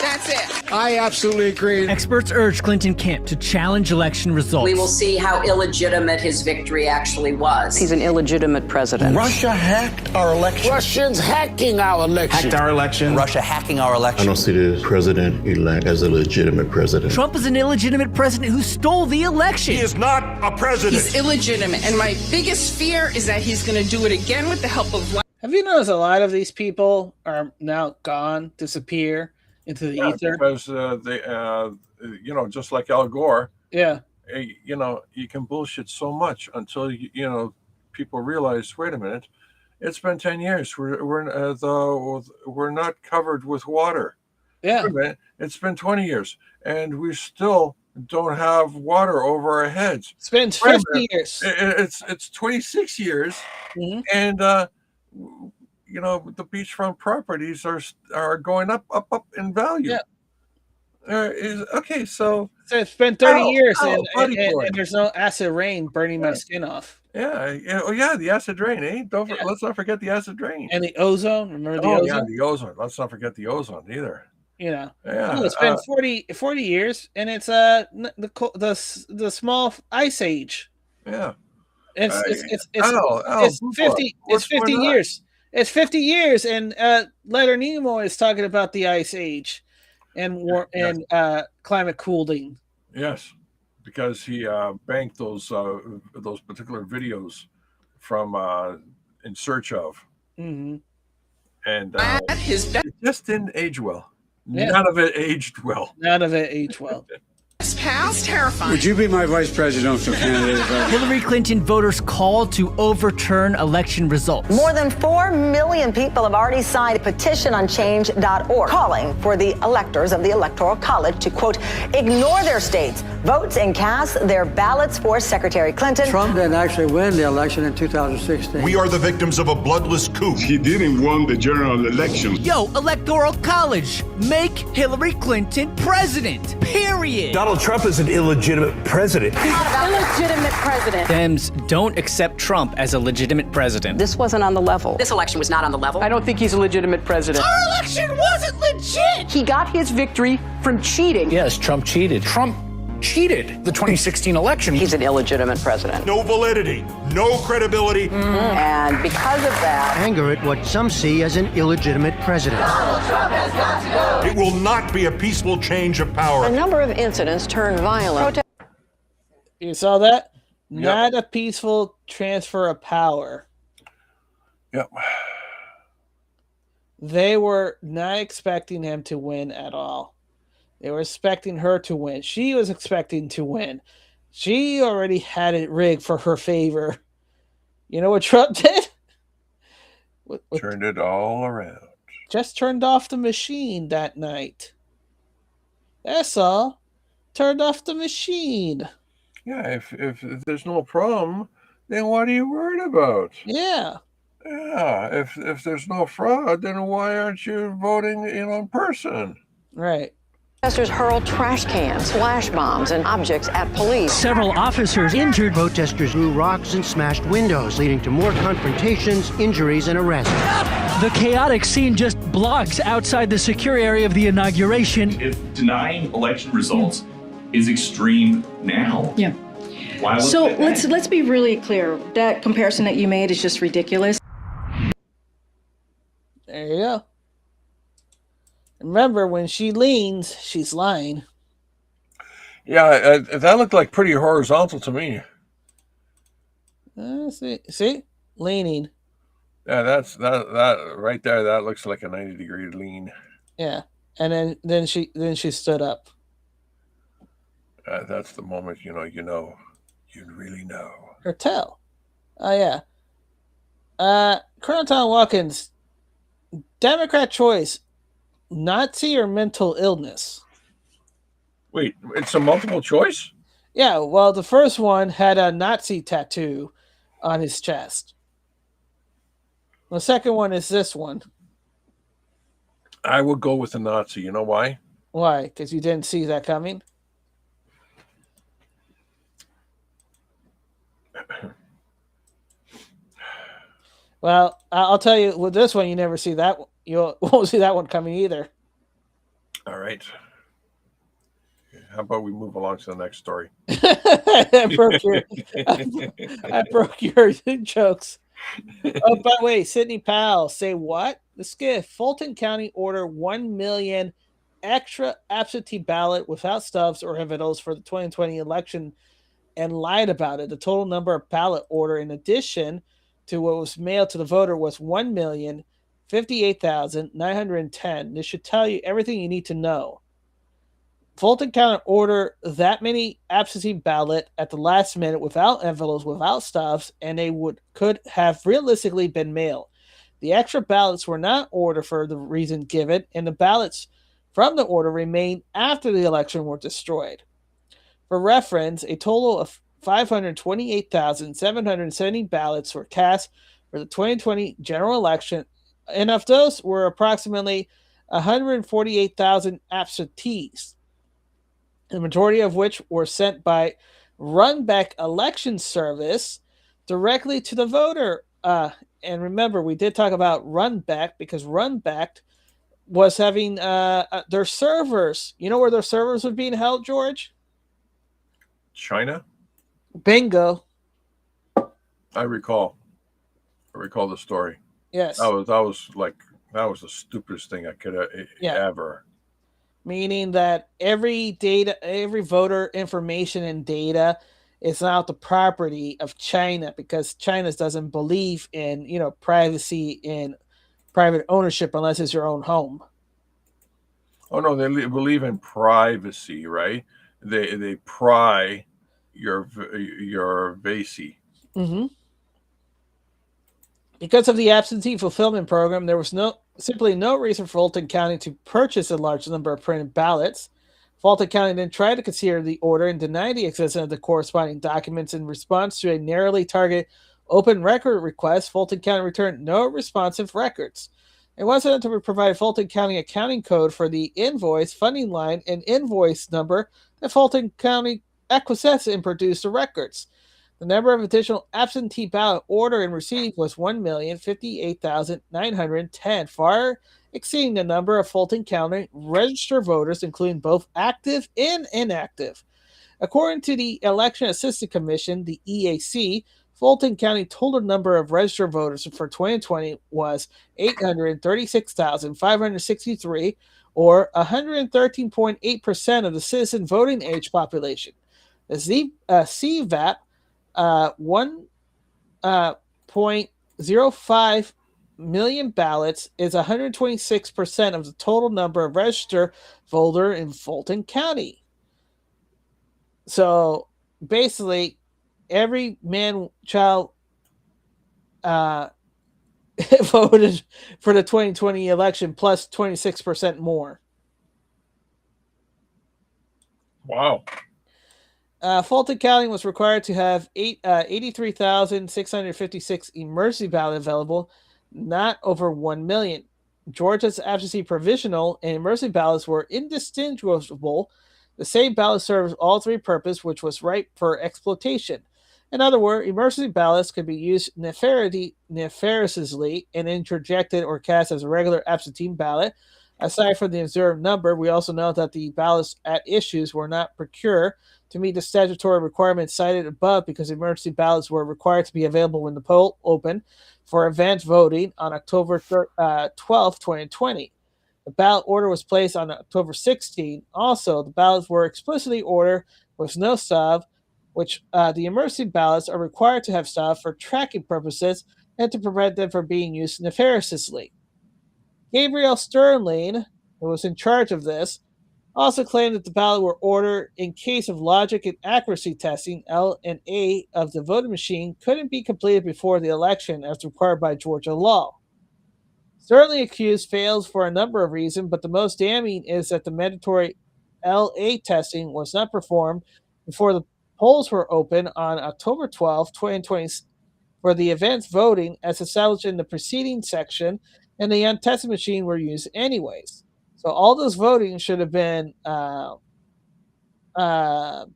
That's it. I absolutely agree. Experts urge Clinton camp to challenge election results. We will see how illegitimate his victory actually was. He's an illegitimate president. Russia hacked our election. Russians hacking our election. Hacked our election. Russia hacking our election. I don't see the president-elect as a legitimate president. Trump is an illegitimate president who stole the election. He is not a president. He's illegitimate, and my biggest fear is that he's going to do it again with the help of. Have you noticed a lot of these people are now gone, disappear into the ether? Because they, just like Al Gore. Yeah. You can bullshit so much until people realize. Wait a minute, it's been 10 years. We're not covered with water. Yeah. Wait a minute, it's been 20 years, and we still don't have water over our heads. It's been 50 years. It's 26 years, and the beachfront properties are going up in value. Yeah. Okay, so it's been 30 years, and there's no acid rain burning my skin off. Yeah. Oh, yeah. The acid rain, eh? Let's not forget the acid rain. And the ozone. Remember the ozone? Yeah, the ozone. Let's not forget the ozone either. Yeah. It's been 40 years, and it's the small ice age. Yeah. It's 50 years. It's 50 years, and Leonard Nimoy is talking about the ice age and climate cooling. Yes, because he banked those particular videos from In Search of. Mm-hmm. And it just didn't age well. Yeah. None of it aged well. None of it aged well. It's terrifying. Would you be my vice presidential candidate? Hillary Clinton voters called to overturn election results. More than 4 million people have already signed a petition on change.org calling for the electors of the Electoral College to, quote, ignore their states' votes and cast their ballots for Secretary Clinton. Trump didn't actually win the election in 2016. We are the victims of a bloodless coup. He didn't win the general election. Yo, Electoral College, make Hillary Clinton president, period. Donald Trump is an illegitimate president. Illegitimate president. Dems don't accept Trump as a legitimate president. This wasn't on the level. This election was not on the level. I don't think he's a legitimate president. Our election wasn't legit! He got his victory from cheating. Yes, Trump cheated. Trump cheated the 2016 election. He's an illegitimate president. No validity, no credibility. And because of that, Anger at what some see as an illegitimate president. It will not be a peaceful change of power. a number of incidents turned violent. You saw that? Yep. Not a peaceful transfer of power. Yep. They were not expecting him to win at all. They were expecting her to win. She was expecting to win. She already had it rigged for her favor. You know what Trump did? Turned it all around. Just turned off the machine that night. That's all. Turned off the machine. Yeah, if there's no problem, then what are you worried about? Yeah. Yeah, if there's no fraud, then why aren't you voting in person? Right. Protesters hurled trash cans, flash bombs, and objects at police. Several officers injured. Protesters threw rocks and smashed windows, leading to more confrontations, injuries, and arrests. The chaotic scene just blocks outside the secure area of the inauguration. If denying election results is extreme now, Yeah. why was So it then? let's be really clear. That comparison that you made is just ridiculous. There you go. Remember, when she leans, she's lying. Yeah, that looked like pretty horizontal to me. See? Leaning. Yeah, that right there. That looks like a 90-degree lean. Yeah. And then she stood up. That's the moment you really know. Or tell. Oh yeah. Colonel Tom Watkins, Democrat choice, Nazi or mental illness? Wait, it's a multiple choice? Yeah, well, the first one had a Nazi tattoo on his chest. The second one is this one. I would go with the Nazi. You know why? Why? Because you didn't see that coming? Well, I'll tell you, with this one, you never see that. You won't see that one coming either. All right. How about we move along to the next story? I broke your jokes. Oh, by the way, Sidney Powell, say what? The skiff. Fulton County order 1 million extra absentee ballot without stubs or envelopes for the 2020 election and lied about it. The total number of ballot order in addition to what was mailed to the voter was 1,058,910. This should tell you everything you need to know. Fulton County ordered that many absentee ballot at the last minute without envelopes, without stuffs, and they could have realistically been mailed. The extra ballots were not ordered for the reason given, and the ballots from the order remained after the election were destroyed. For reference, a total of 528,770 ballots were cast for the 2020 general election, and of those were approximately 148,000 absentees, the majority of which were sent by Runback Election Service directly to the voter. And remember, we did talk about Runback because Runback was having their servers. You know where their servers were being held, George? China? Bingo. I recall the story. Yes. That was the stupidest thing I could ever. Meaning that every voter information and data is now the property of China because China doesn't believe in, privacy and private ownership unless it's your own home. Oh no, they believe in privacy, right? They pry your vacey. Mm-hmm. Because of the absentee fulfillment program, there was simply no reason for Fulton County to purchase a large number of printed ballots. Fulton County then tried to consider the order and deny the existence of the corresponding documents. In response to a narrowly targeted open record request, Fulton County returned no responsive records. It wasn't until we provided Fulton County accounting code for the invoice, funding line, and invoice number that Fulton County acquiesced and produced the records. The number of additional absentee ballot ordered and received was 1,058,910, far exceeding the number of Fulton County registered voters, including both active and inactive. According to the Election Assistance Commission, the EAC, Fulton County total number of registered voters for 2020 was 836,563, or 113.8% of the citizen voting age population. The CVAP 1.05 million ballots is 126% of the total number of registered voter in Fulton County. So basically, every man child voted for the 2020 election, plus 26% more. Wow. Fulton County was required to have 83,656 emergency ballots available, not over 1 million. Georgia's absentee provisional and emergency ballots were indistinguishable. The same ballot serves all three purposes, which was ripe for exploitation. In other words, emergency ballots could be used nefariously and interjected or cast as a regular absentee ballot. Aside from the observed number, we also know that the ballots at issues were not procured to meet the statutory requirements cited above because emergency ballots were required to be available when the poll opened for advance voting on October 12, 2020. The ballot order was placed on October 16. Also, the ballots were explicitly ordered with no stub, which the emergency ballots are required to have stub for tracking purposes and to prevent them from being used nefariously. Gabriel Sterling, who was in charge of this, also claimed that the ballots were ordered in case of logic and accuracy testing. L and A of the voting machine couldn't be completed before the election as required by Georgia law. Sterling accused fails for a number of reasons, but the most damning is that the mandatory LA testing was not performed before the polls were open on October 12, 2020 for the advance voting as established in the preceding section, and the untested machine were used anyways. So all those voting should have been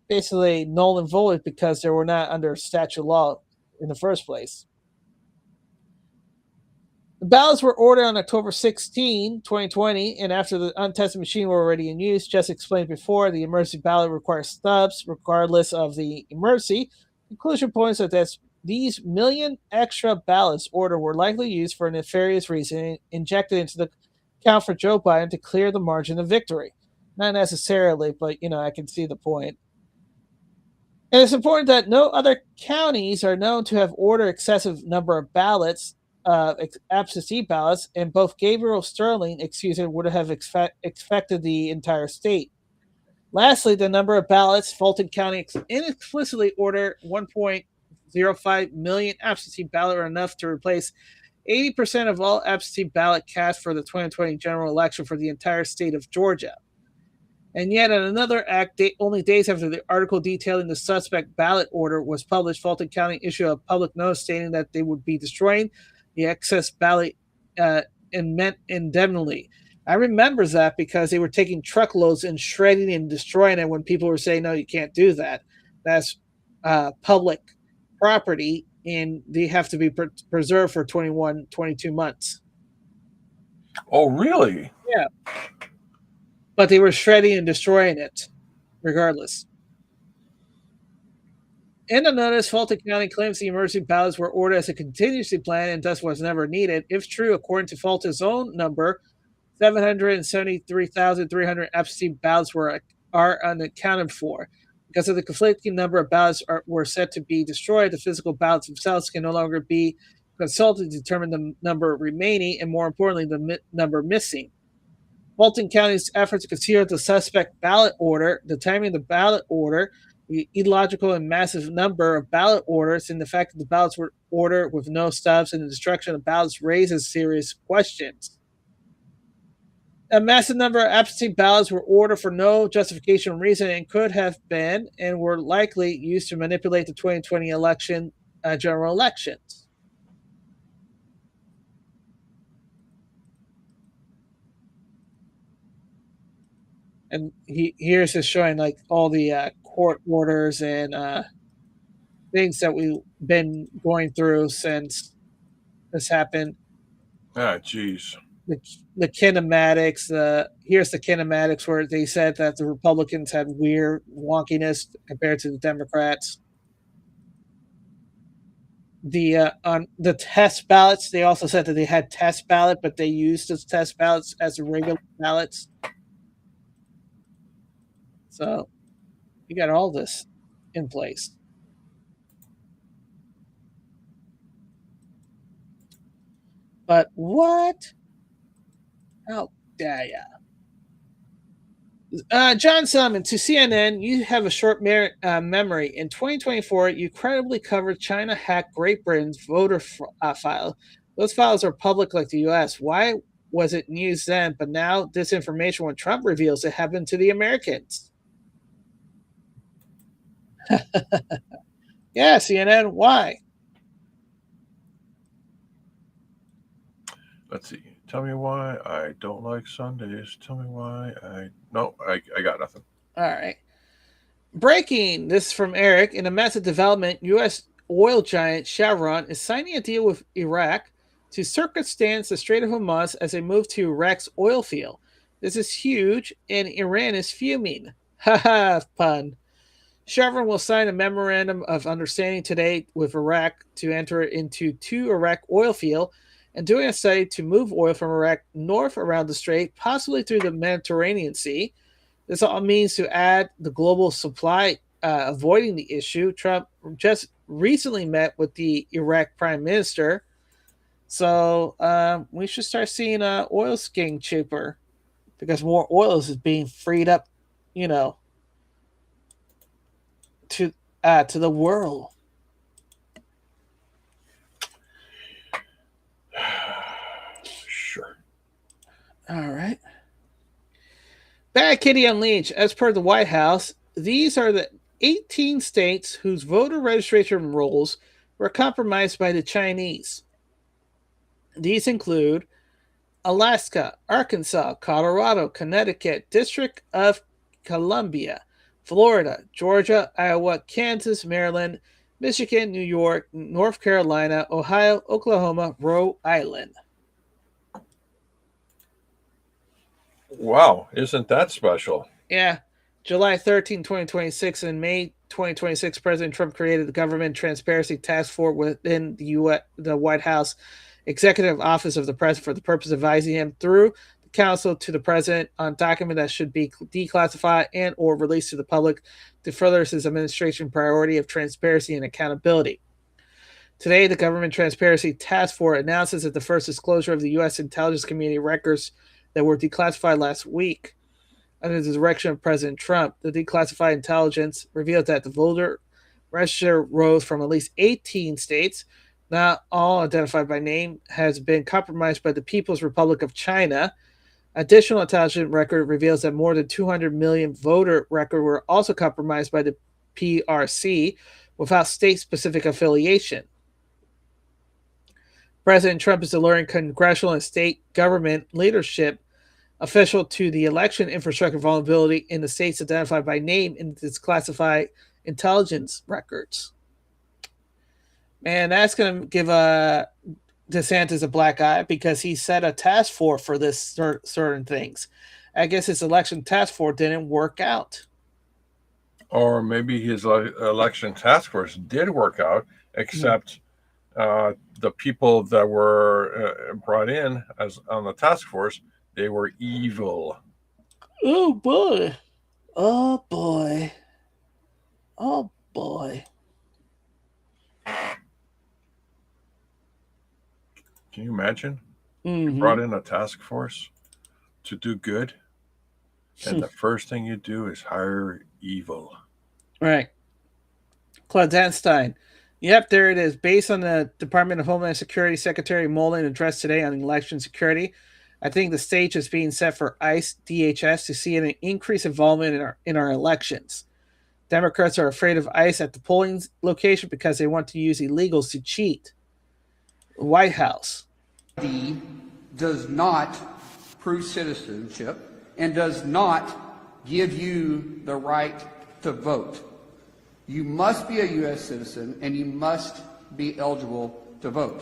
basically null and void because they were not under statute law in the first place. The ballots were ordered on October 16, 2020, and after the untested machine were already in use. Just explained before, the emergency ballot requires stubs regardless of the emergency. Conclusion points that these million extra ballots ordered were likely used for a nefarious reason, injected into the count for Joe Biden to clear the margin of victory. Not necessarily, but I can see the point. And it's important that no other counties are known to have ordered excessive number of ballots, absentee ballots, and both Gabriel Sterling, would have expected the entire state. Lastly, the number of ballots, Fulton County inexplicitly ordered 1.05 million absentee ballots are enough to replace 80% of all absentee ballot cast for the 2020 general election for the entire state of Georgia. And yet, in another act, only days after the article detailing the suspect ballot order was published, Fulton County issued a public notice stating that they would be destroying the excess ballot indefinitely. I remember that because they were taking truckloads and shredding and destroying it when people were saying, no, you can't do that. That's public property, and they have to be preserved for 21, 22 months. Oh, really? Yeah. But they were shredding and destroying it, regardless. In the notice, Fulton County claims the emergency ballots were ordered as a contingency plan and thus was never needed. If true, according to Fulton's own number, 773,300 absentee ballots are unaccounted for. Because of the conflicting number of ballots were set to be destroyed, the physical ballots themselves can no longer be consulted to determine the number remaining and, more importantly, the number missing. Fulton County's efforts to conceal the suspect ballot order, the timing of the ballot order, the illogical and massive number of ballot orders, and the fact that the ballots were ordered with no stubs and the destruction of ballots raises serious questions. A massive number of absentee ballots were ordered for no justification or reason and could have been and were likely used to manipulate the 2020 election, general elections. And here's just showing like all the court orders and things that we've been going through since this happened. Ah, jeez. The kinematics. Here's the kinematics where they said that the Republicans had weird wonkiness compared to the Democrats. On the test ballots, they also said that they had test ballot, but they used those test ballots as regular ballots. So you got all this in place. But what? How dare ya? John Summon, to CNN, you have a short memory. In 2024, you credibly covered China hacked Great Britain's voter file. Those files are public like the US. Why was it news then, but now disinformation when Trump reveals it happened to the Americans? Yeah, CNN, why? Let's see. Tell me why I don't like Sundays. Tell me why I got nothing. All right. Breaking. This is from Eric. In a massive development, U.S. oil giant Chevron is signing a deal with Iraq to circumstance the Strait of Hormuz as they move to Iraq's oil field. This is huge, and Iran is fuming. Haha, pun. Chevron will sign a memorandum of understanding today with Iraq to enter into 2 Iraq oil fields and doing a study to move oil from Iraq north around the strait, possibly through the Mediterranean Sea. This all means to add the global supply, avoiding the issue. Trump just recently met with the Iraq prime minister. So we should start seeing oil getting cheaper because more oil is being freed up, to the world. Sure. All right. Bad Kitty Unleashed. As per the White House, these are the 18 states whose voter registration rolls were compromised by the Chinese. These include Alaska, Arkansas, Colorado, Connecticut, District of Columbia, Florida, Georgia, Iowa, Kansas, Maryland, Michigan, New York, North Carolina, Ohio, Oklahoma, Rhode Island. Wow, isn't that special? Yeah. July 13, 2026, and May 2026, President Trump created the Government Transparency Task Force within the White House Executive Office of the President for the purpose of advising him through the counsel to the President on documents that should be declassified and or released to the public to further his administration priority of transparency and accountability. Today, the Government Transparency Task Force announces that the first disclosure of the U.S. intelligence community records that were declassified last week under the direction of President Trump. The declassified intelligence revealed that the voter register rose from at least 18 states, not all identified by name, has been compromised by the People's Republic of China. Additional intelligence record reveals that more than 200 million voter records were also compromised by the PRC without state-specific affiliation. President Trump is alerting congressional and state government leadership official to the election infrastructure vulnerability in the states identified by name in its classified intelligence records. Man, that's going to give DeSantis a black eye because he set a task force for this certain things. I guess his election task force didn't work out. Or maybe his election task force did work out, except the people that were brought in as on the task force, they were evil. Oh boy. Oh boy. Oh boy. Can you imagine? Mm-hmm. You brought in a task force to do good, and the first thing you do is hire evil. Right. Clandestine. Yep, there it is. Based on the Department of Homeland Security Secretary Mullen address today on election security, I think the stage is being set for ICE DHS to see an increased involvement in our elections. Democrats are afraid of ICE at the polling location because they want to use illegals to cheat. White House. Does not prove citizenship and does not give you the right to vote. You must be a U.S. citizen and you must be eligible to vote.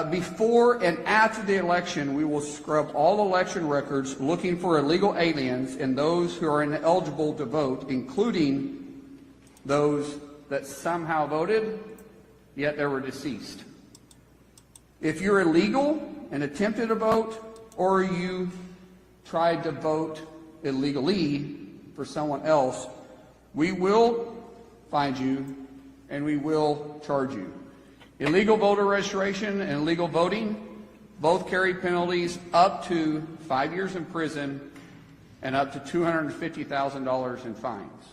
Before and after the election, we will scrub all election records looking for illegal aliens and those who are ineligible to vote, including those that somehow voted, yet they were deceased. If you're illegal and attempted to vote, or you tried to vote illegally for someone else, we will find you and we will charge you. Illegal voter registration and illegal voting both carry penalties up to 5 years in prison and up to $250,000 in fines.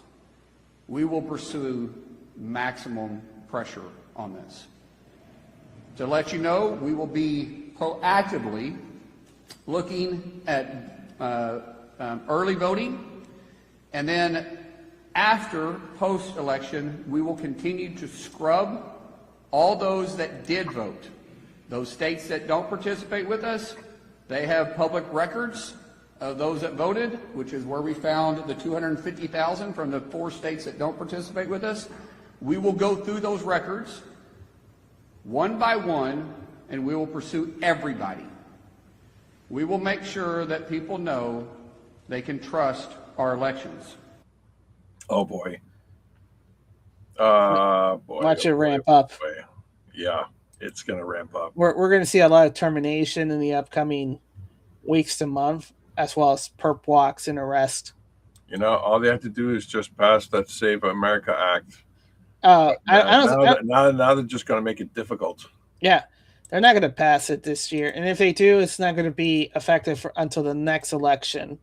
We will pursue maximum pressure on this. To let you know, we will be proactively looking at early voting, and then after post-election, we will continue to scrub all those that did vote. Those states that don't participate with us, they have public records of those that voted, which is where we found the 250,000 from the 4 states that don't participate with us. We will go through those records one by one, and we will pursue everybody. We will make sure that people know they can trust our elections. Oh boy. Boy. Watch it ramp up. Boy. Yeah, it's going to ramp up. We're going to see a lot of termination in the upcoming weeks to month, as well as perp walks and arrest. You know, all they have to do is just pass that Save America Act. Now they're just going to make it difficult. Yeah, they're not going to pass it this year, and if they do, it's not going to be effective until the next election.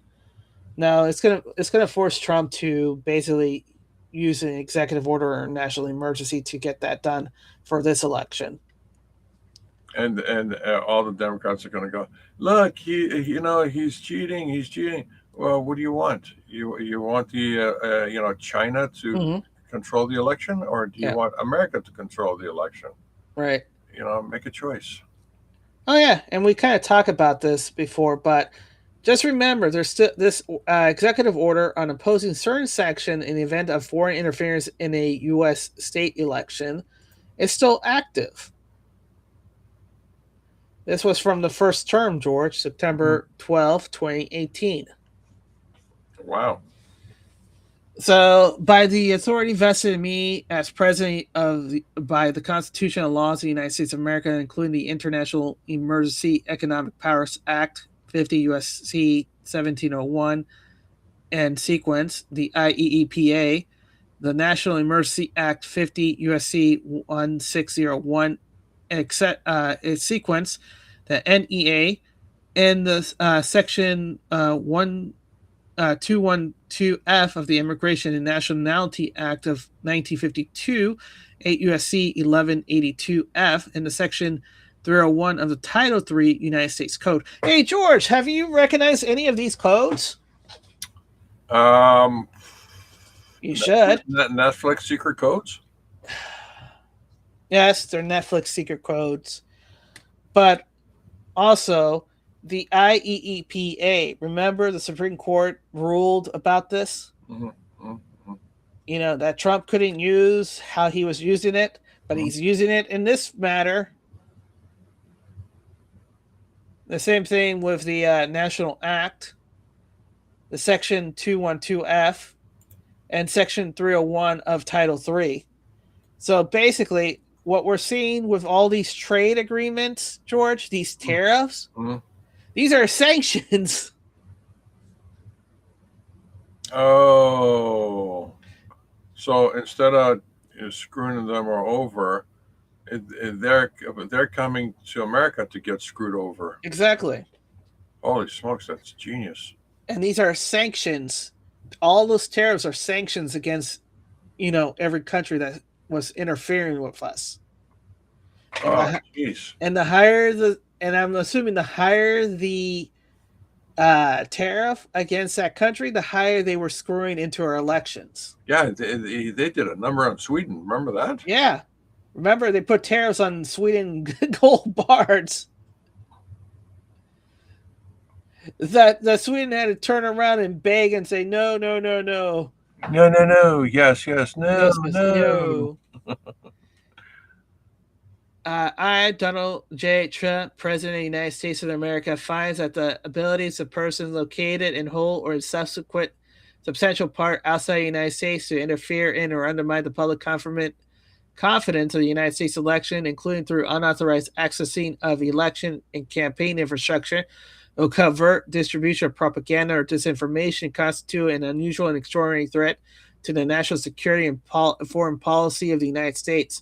No, it's gonna force Trump to basically use an executive order or national emergency to get that done for this election. And all the Democrats are going to go, look, he's cheating. He's cheating. Well, what do you want? You want the China to control the election, or do you want America to control the election? Right. Make a choice. Oh yeah, and we kind of talked about this before, but just remember, there's still this executive order on opposing certain section in the event of foreign interference in a U.S. state election is still active. This was from the first term, George, September 12, 2018. Wow. So, by the authority vested in me as president by the Constitution and laws of the United States of America, including the International Emergency Economic Powers Act 50 U.S.C. 1701 and sequence, the IEEPA, the National Emergency Act 50 U.S.C. 1601 sequence, the NEA, and the section 212F of the Immigration and Nationality Act of 1952, 8 U.S.C. 1182F, and the section 301 of the Title III United States Code. Hey, George, have you recognized any of these codes? You should. Netflix secret codes? Yes, they're Netflix secret codes. But also, the IEEPA, remember the Supreme Court ruled about this? That Trump couldn't use how he was using it, but he's using it in this matter. The same thing with the National Act, the Section 212F, and Section 301 of Title III. So basically, what we're seeing with all these trade agreements, George, these tariffs, these are sanctions. Oh. So instead of screwing them over, they're coming to America to get screwed over. Exactly. Holy smokes, that's genius. And these are sanctions. All those tariffs are sanctions against, every country that was interfering with us. And Jeez. And I'm assuming the higher the tariff against that country, the higher they were screwing into our elections. Yeah, they did a number on Sweden. Remember that? Yeah. Remember, they put tariffs on Sweden gold bars. That Sweden had to turn around and beg and say, no, no, no, no. No, no, no. Yes, yes. No, yes, no. I, Donald J. Trump, President of the United States of America, finds that the abilities of persons located in whole or in substantial part outside the United States to interfere in or undermine the public confidence of the United States election, including through unauthorized accessing of election and campaign infrastructure, or covert distribution of propaganda or disinformation, constitute an unusual and extraordinary threat to the national security and foreign policy of the United States.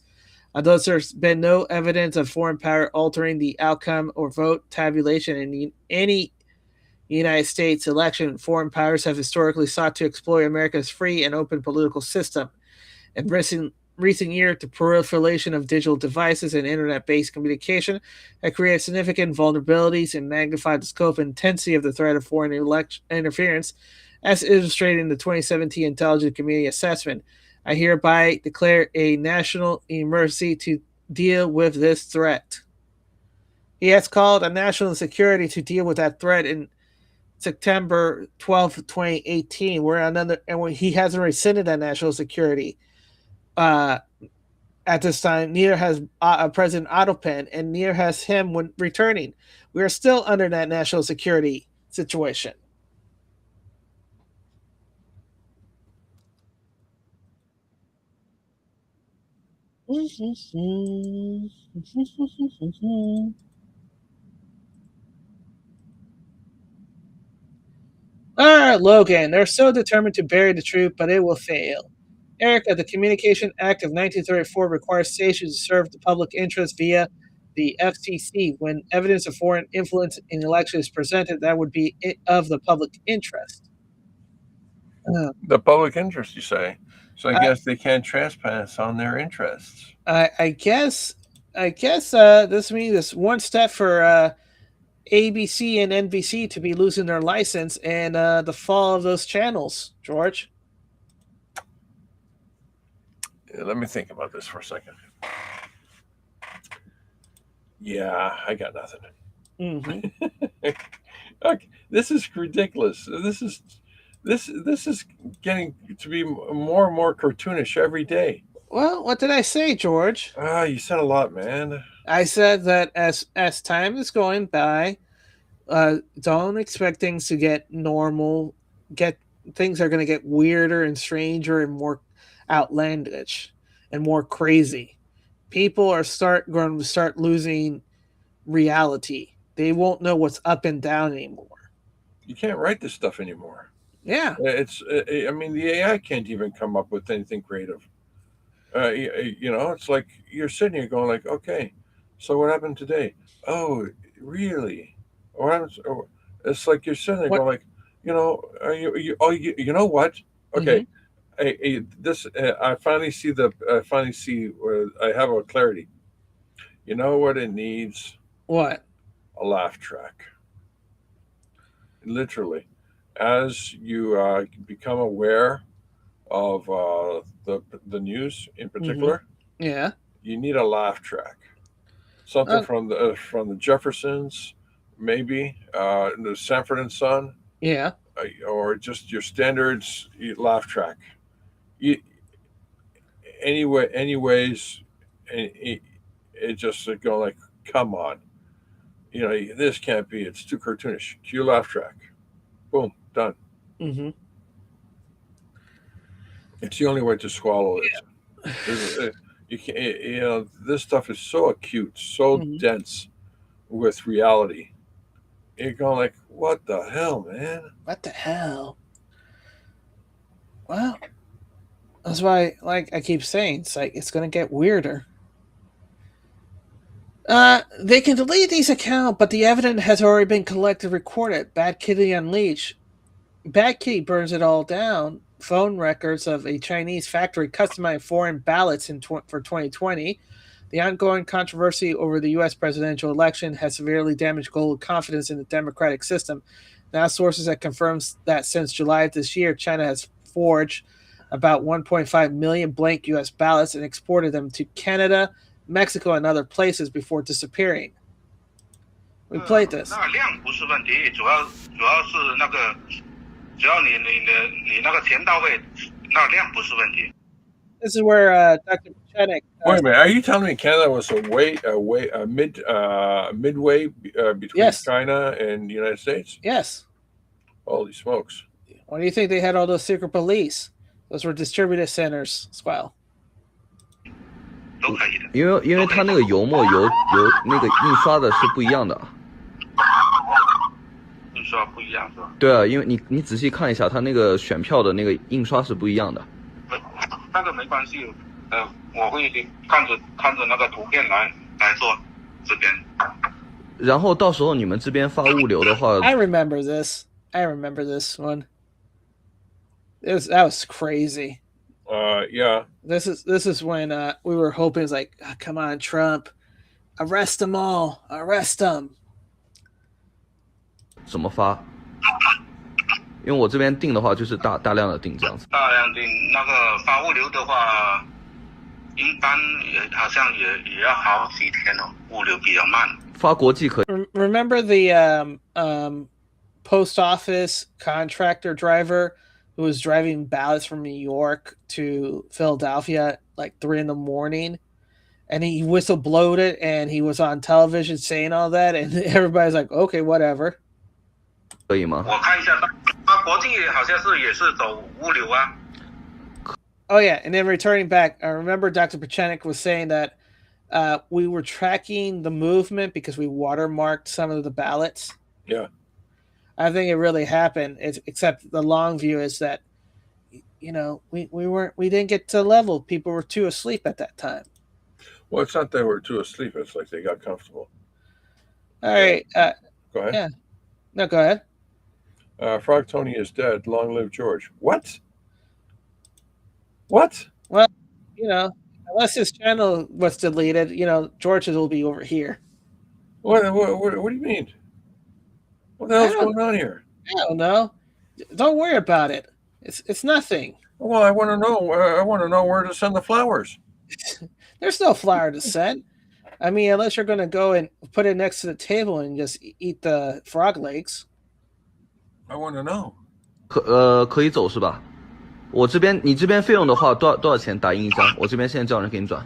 Although there's been no evidence of foreign power altering the outcome or vote tabulation in any United States election, foreign powers have historically sought to exploit America's free and open political system. In recent years, the proliferation of digital devices and internet-based communication have created significant vulnerabilities and magnified the scope and intensity of the threat of foreign interference, as illustrated in the 2017 Intelligence Community Assessment. I hereby declare a national emergency to deal with this threat. He has called on national security to deal with that threat in September 12, 2018, he hasn't rescinded that national security. At this time, neither has President Ottopen, and neither has him when returning. We are still under that national security situation. Logan, they're so determined to bury the truth, but it will fail. Erica, the Communication Act of 1934 requires stations to serve the public interest via the FCC. When evidence of foreign influence in elections is presented, that would be of the public interest. The public interest, you say? So I guess they can't trespass on their interests. I guess this means it's one step for ABC and NBC to be losing their license and the fall of those channels, George. Let me think about this for a second. Yeah, I got nothing. Mm-hmm. Okay, this is ridiculous. This is getting to be more and more cartoonish every day. Well, what did I say, George? You said a lot, man. I said that as time is going by, don't expect things to get normal. Things are going to get weirder and stranger and more outlandish and more crazy. People are going to start losing reality. They won't know what's up and down anymore. You can't write this stuff anymore. Yeah, I mean, the AI can't even come up with anything creative. It's like you're sitting here going like, okay, so what happened today? Oh, really? It's like you're sitting there going like, you know what? Okay, I finally see I have a clarity. You know what it needs? What? A laugh track. Literally, as you become aware of the news in particular, yeah, you need a laugh track. Something from the Jeffersons, maybe the Sanford and Son, yeah, or just your standards laugh track. Anyways, it just going like, come on, this can't be. It's too cartoonish. Cue laugh track. Boom, done. Mm-hmm. It's the only way to swallow it. You can't. This stuff is so acute, so dense with reality. You're going like, what the hell, man? What the hell? Well, That's why, like I keep saying, it's going to get weirder. They can delete these accounts, but the evidence has already been collected, recorded. Bad Kitty Unleashed. Bad Kitty burns it all down. Phone records of a Chinese factory customizing foreign ballots for 2020. The ongoing controversy over the U.S. presidential election has severely damaged global confidence in the democratic system. Now, sources have confirmed that since July of this year, China has forged about 1.5 million blank U.S. ballots and exported them to Canada, Mexico, and other places before disappearing. We played this. 那量不是问题，主要是那个，只要你那个钱到位，那量不是问题。 This is where Dr. Pachenik. Wait a minute. Are you telling me Canada was midway between China and the United States? Yes. Holy smokes! Why do you think they had all those secret police? Those were distributed centers. Squall. 都可以的。因为它那个油墨油那个印刷的是不一样的。印刷不一样是吧？对啊，因为你仔细看一下，它那个选票的那个印刷是不一样的。那个没关系，我会看着那个图片来做这边。然后到时候你们这边发物流的话 I remember this. I remember this one. That was crazy. Yeah. This is when we were hoping, it's like, oh, come on, Trump, arrest them all, arrest them. 怎么发？因为我这边订的话就是大量的订这样子。大量订那个发物流的话，一般好像也要好几天哦，物流比较慢。发国际可以。Remember the post office contractor driver who was driving ballots from New York to Philadelphia like 3 a.m, and he whistleblowed it, and he was on television saying all that, and everybody's like, okay, whatever. 可以吗？我看一下，国际好像是也是走物流啊。Oh yeah, and then returning back, I remember Dr. Pachenik was saying that we were tracking the movement because we watermarked some of the ballots. Yeah. I think it really happened. Except the long view is that, we didn't get to level. People were too asleep at that time. Well, it's not they were too asleep. It's like they got comfortable. All right. Go ahead. Yeah. No, go ahead. Frog Tony is dead. Long live George. What? What? Well, unless his channel was deleted, George's will be over here. What do you mean? What the hell's going on here? I don't know. Don't worry about it. It's nothing. Well, I want to know. I want to know where to send the flowers. There's no flower to send. I mean, unless you're going to go and put it next to the table and just eat the frog legs. I want to know. 可以走是吧？你这边费用的话多少钱打印一张？我这边现在叫人给你转。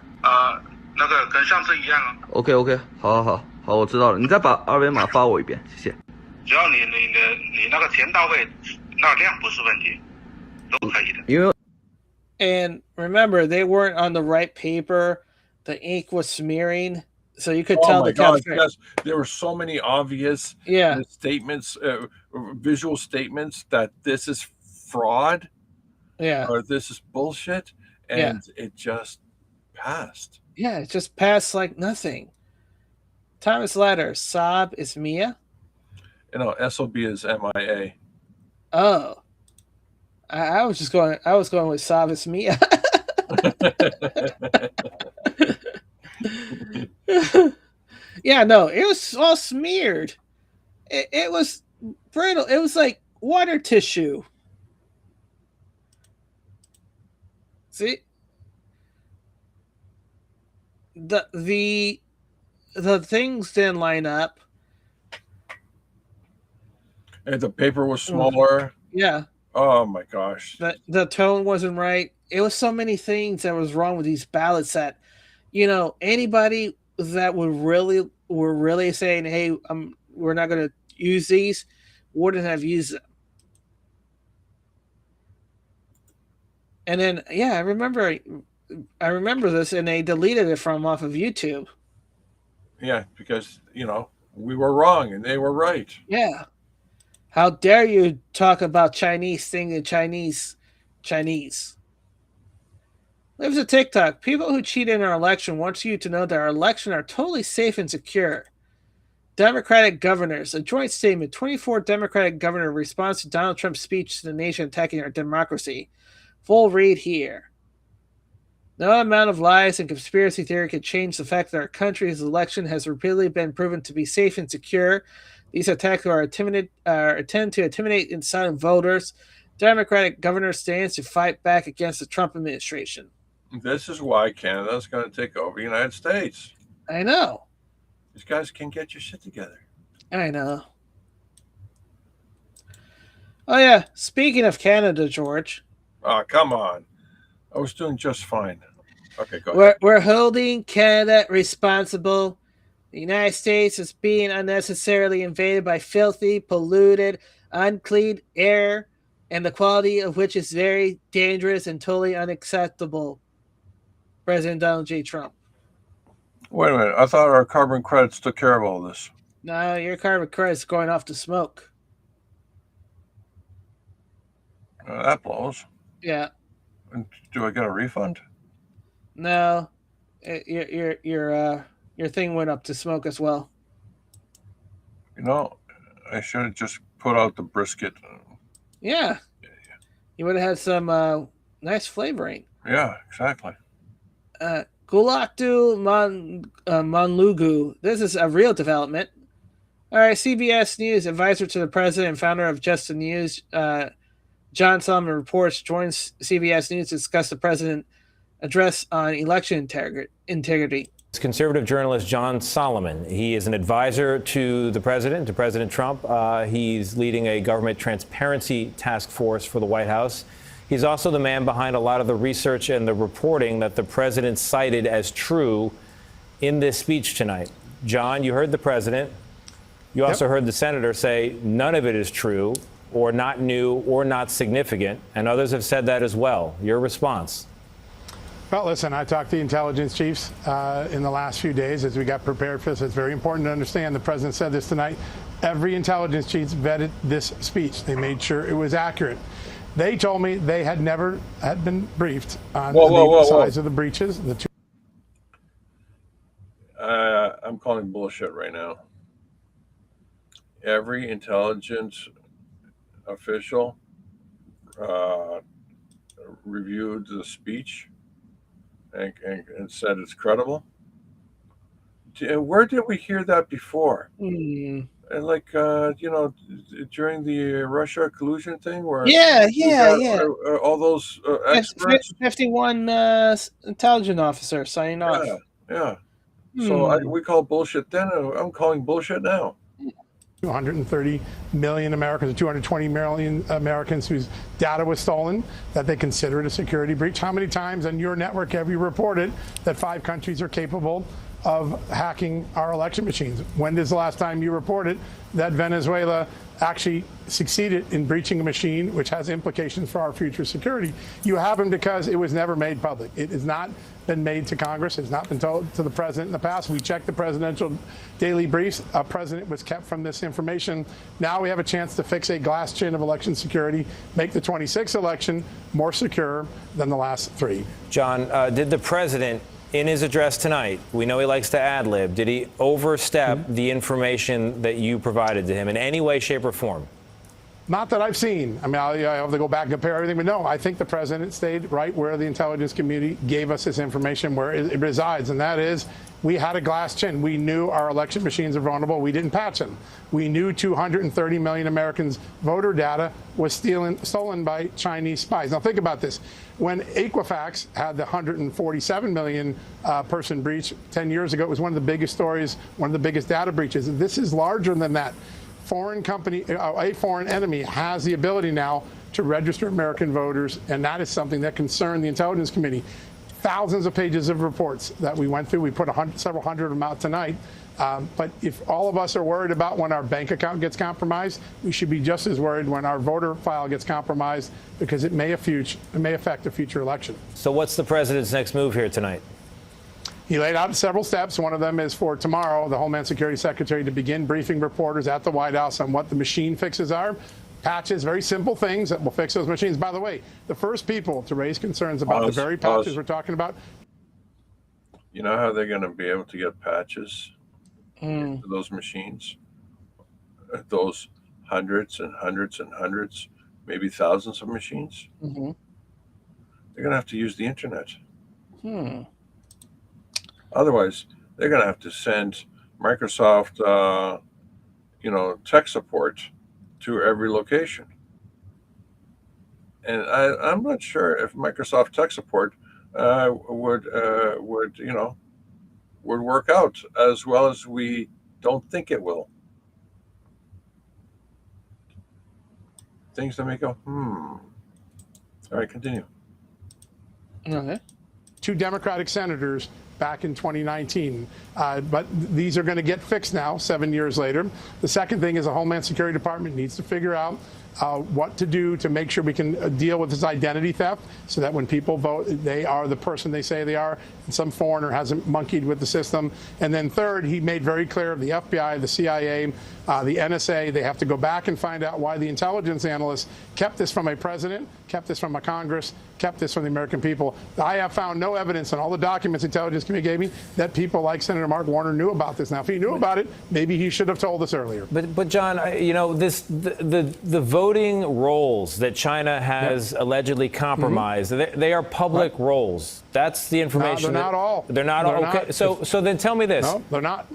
那个跟上次一样啊。OK， 好，我知道了。你再把二维码发我一遍，谢谢。只要你那个钱到位，那量不是问题，都可以的。因为 And remember, they weren't on the right paper. The ink was smearing, so you could tell the counterfeit. Yes, there were so many obvious statements, visual statements that this is fraud, or this is bullshit, and it just passed. Yeah, it just passed like nothing. Thomas Letter, Saab is Mia. SOB is MIA. Oh, I was going with Saab is Mia. Yeah, no, it was all smeared. It was brittle. It was like water tissue. See, the things didn't line up, and the paper was smaller. Yeah. Oh my gosh. The tone wasn't right. It was so many things that was wrong with these ballots that, anybody that were really saying, hey, we're not going to use these, wouldn't have used them. And then, I remember this, and they deleted it from off of YouTube. Yeah, because, we were wrong and they were right. Yeah. How dare you talk about Chinese thing in Chinese? Lives at TikTok. People who cheat in our election want you to know that our election are totally safe and secure. Democratic governors. A joint statement. 24 Democratic governor response to Donald Trump's speech to the nation attacking our democracy. Full read here. No amount of lies and conspiracy theory could change the fact that our country's election has repeatedly been proven to be safe and secure. These attacks are attempt to intimidate and silence voters. Democratic governor stands to fight back against the Trump administration. This is why Canada is going to take over the United States. I know. These guys can't get your shit together. I know. Oh, yeah. Speaking of Canada, George. Oh, come on. I was doing just fine. Okay, go ahead. We're holding Canada responsible. The United States is being unnecessarily invaded by filthy, polluted, unclean air, and the quality of which is very dangerous and totally unacceptable. President Donald J. Trump. Wait a minute. I thought our carbon credits took care of all this. No, your carbon credit's going off to smoke. That blows. Yeah. And do I get a refund? No. Your thing went up to smoke as well. You know, I should have just put out the brisket. Yeah. You would have had some nice flavoring. Yeah, exactly. Gulatu Monlugu. This is a real development. All right, CBS News advisor to the president and founder of Just the News, John Solomon Reports, joins CBS News to discuss the president's address on election integrity. It's conservative journalist John Solomon. He is an advisor to the president, to President Trump. He's leading a government transparency task force for the White House. He's also the man behind a lot of the research and the reporting that the president cited as true in this speech tonight. John, you heard the president. You also heard the senator say none of it is true or not new or not significant, and others have said that as well. Your response? Well, listen, I talked to the intelligence chiefs in the last few days as we got prepared for this. It's very important to understand the president said this tonight. Every intelligence chief vetted this speech. They made sure it was accurate. They told me they had never been briefed on the size of the breaches. I'm calling bullshit right now. Every intelligence official reviewed the speech and said it's credible. Where did we hear that before? And like, during the Russia collusion thing, where all those experts, 51 intelligence officers signing off. Yeah. So we call bullshit then. I'm calling bullshit now. 230 million Americans, 220 million Americans whose data was stolen, that they consider it a security breach. How many times on your network have you reported that 5 countries are capable of hacking our election machines? When is the last time you reported that Venezuela actually succeeded in breaching a machine which has implications for our future security? You haven't, because it was never made public. It has not been made to Congress. It's not been told to the president in the past. We checked the presidential daily briefs. A president was kept from this information. Now we have a chance to fix a glass chin of election security, make the 26th election more secure than the last 3. John, did the president, in his address tonight, we know he likes to ad-lib, did he overstep the information that you provided to him in any way, shape, or form? Not that I've seen. I mean, I have to go back and compare everything, but no, I think the president stayed right where the intelligence community gave us this information, where it resides, and that is we had a glass chin. We knew our election machines are vulnerable. We didn't patch them. We knew 230 million Americans' voter data was stolen by Chinese spies. Now think about this. When Equifax had the 147 million person breach 10 years ago, it was one of the biggest stories, one of the biggest data breaches. And this is larger than that. A foreign enemy has the ability now to register American voters, and that is something that concerned the Intelligence Committee. Thousands of pages of reports that we went through. We put several hundred of them out tonight. But if all of us are worried about when our bank account gets compromised, we should be just as worried when our voter file gets compromised, because it may affect a future election. So what's the president's next move here tonight? He laid out several steps. One of them is for tomorrow, the Homeland Security Secretary to begin briefing reporters at the White House on what the machine fixes are. patches, very simple things that will fix those machines. By the way, the first people to raise concerns about the very patches we're talking about. You know how they're going to be able to get patches into those machines? Those hundreds and hundreds and hundreds, maybe thousands of machines? Mm-hmm. They're going to have to use the internet. Otherwise, they're going to have to send Microsoft, tech support to every location. And I'm not sure if Microsoft tech support would work out as well as we don't think it will. Things that make go, All right, continue. Okay. 2 Democratic senators back in 2019. But these are going to get fixed now, 7 years later. The second thing is the Homeland Security Department needs to figure out what to do to make sure we can deal with this identity theft so that when people vote, they are the person they say they are, and some foreigner hasn't monkeyed with the system. And then third, he made very clear the FBI, the CIA, the NSA, they have to go back and find out why the intelligence analysts kept this from a president, kept this from a Congress, kept this from the American people. I have found no evidence in all the documents the Intelligence Committee gave me that people like Senator Mark Warner knew about this. Now, if he knew about it, maybe he should have told us earlier. But John, the voting rolls that China has allegedly compromised, they are public rolls. That's the information. They're not all. They're not all. Okay. Not. So then tell me this. No, they're not.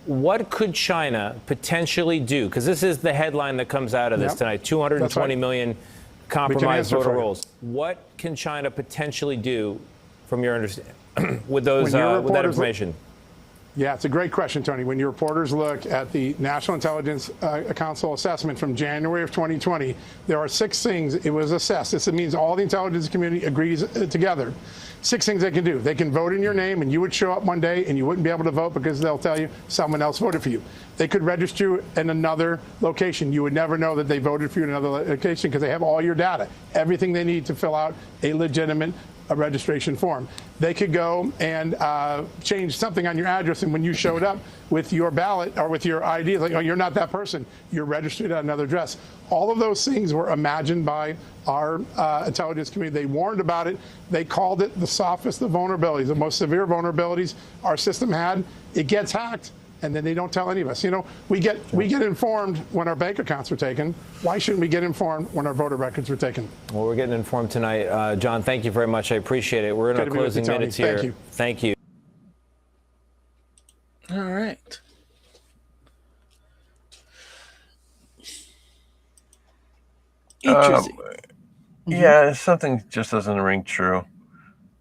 What could China potentially do? Because this is the headline that comes out of this tonight: 220 million compromised voter rolls. What can China potentially do, from your understanding, with those with that information? Yeah, it's a great question, Tony. When your reporters look at the National Intelligence Council assessment from January of 2020, there are 6 things it was assessed. This means all the intelligence community agrees together. 6 things they can do. They can vote in your name, and you would show up one day and you wouldn't be able to vote because they'll tell you someone else voted for you. They could register you in another location. You would never know that they voted for you in another location because they have all your data, everything they need to fill out a legitimate registration form. They could go and change something on your address, and when you showed up with your ballot or with your ID, like, oh, you're not that person, you're registered at another address. All of those things were imagined by our intelligence community. They warned about it. They called it the softest of vulnerabilities, the most severe vulnerabilities our system had. It gets hacked, and then they don't tell any of us. You know, we get informed when our bank accounts are taken. Why shouldn't we get informed when our voter records are taken? Well, we're getting informed tonight. John, thank you very much. I appreciate it. We're in our closing minutes here. Thank you. Thank you. All right. Interesting. Yeah, something just doesn't ring true.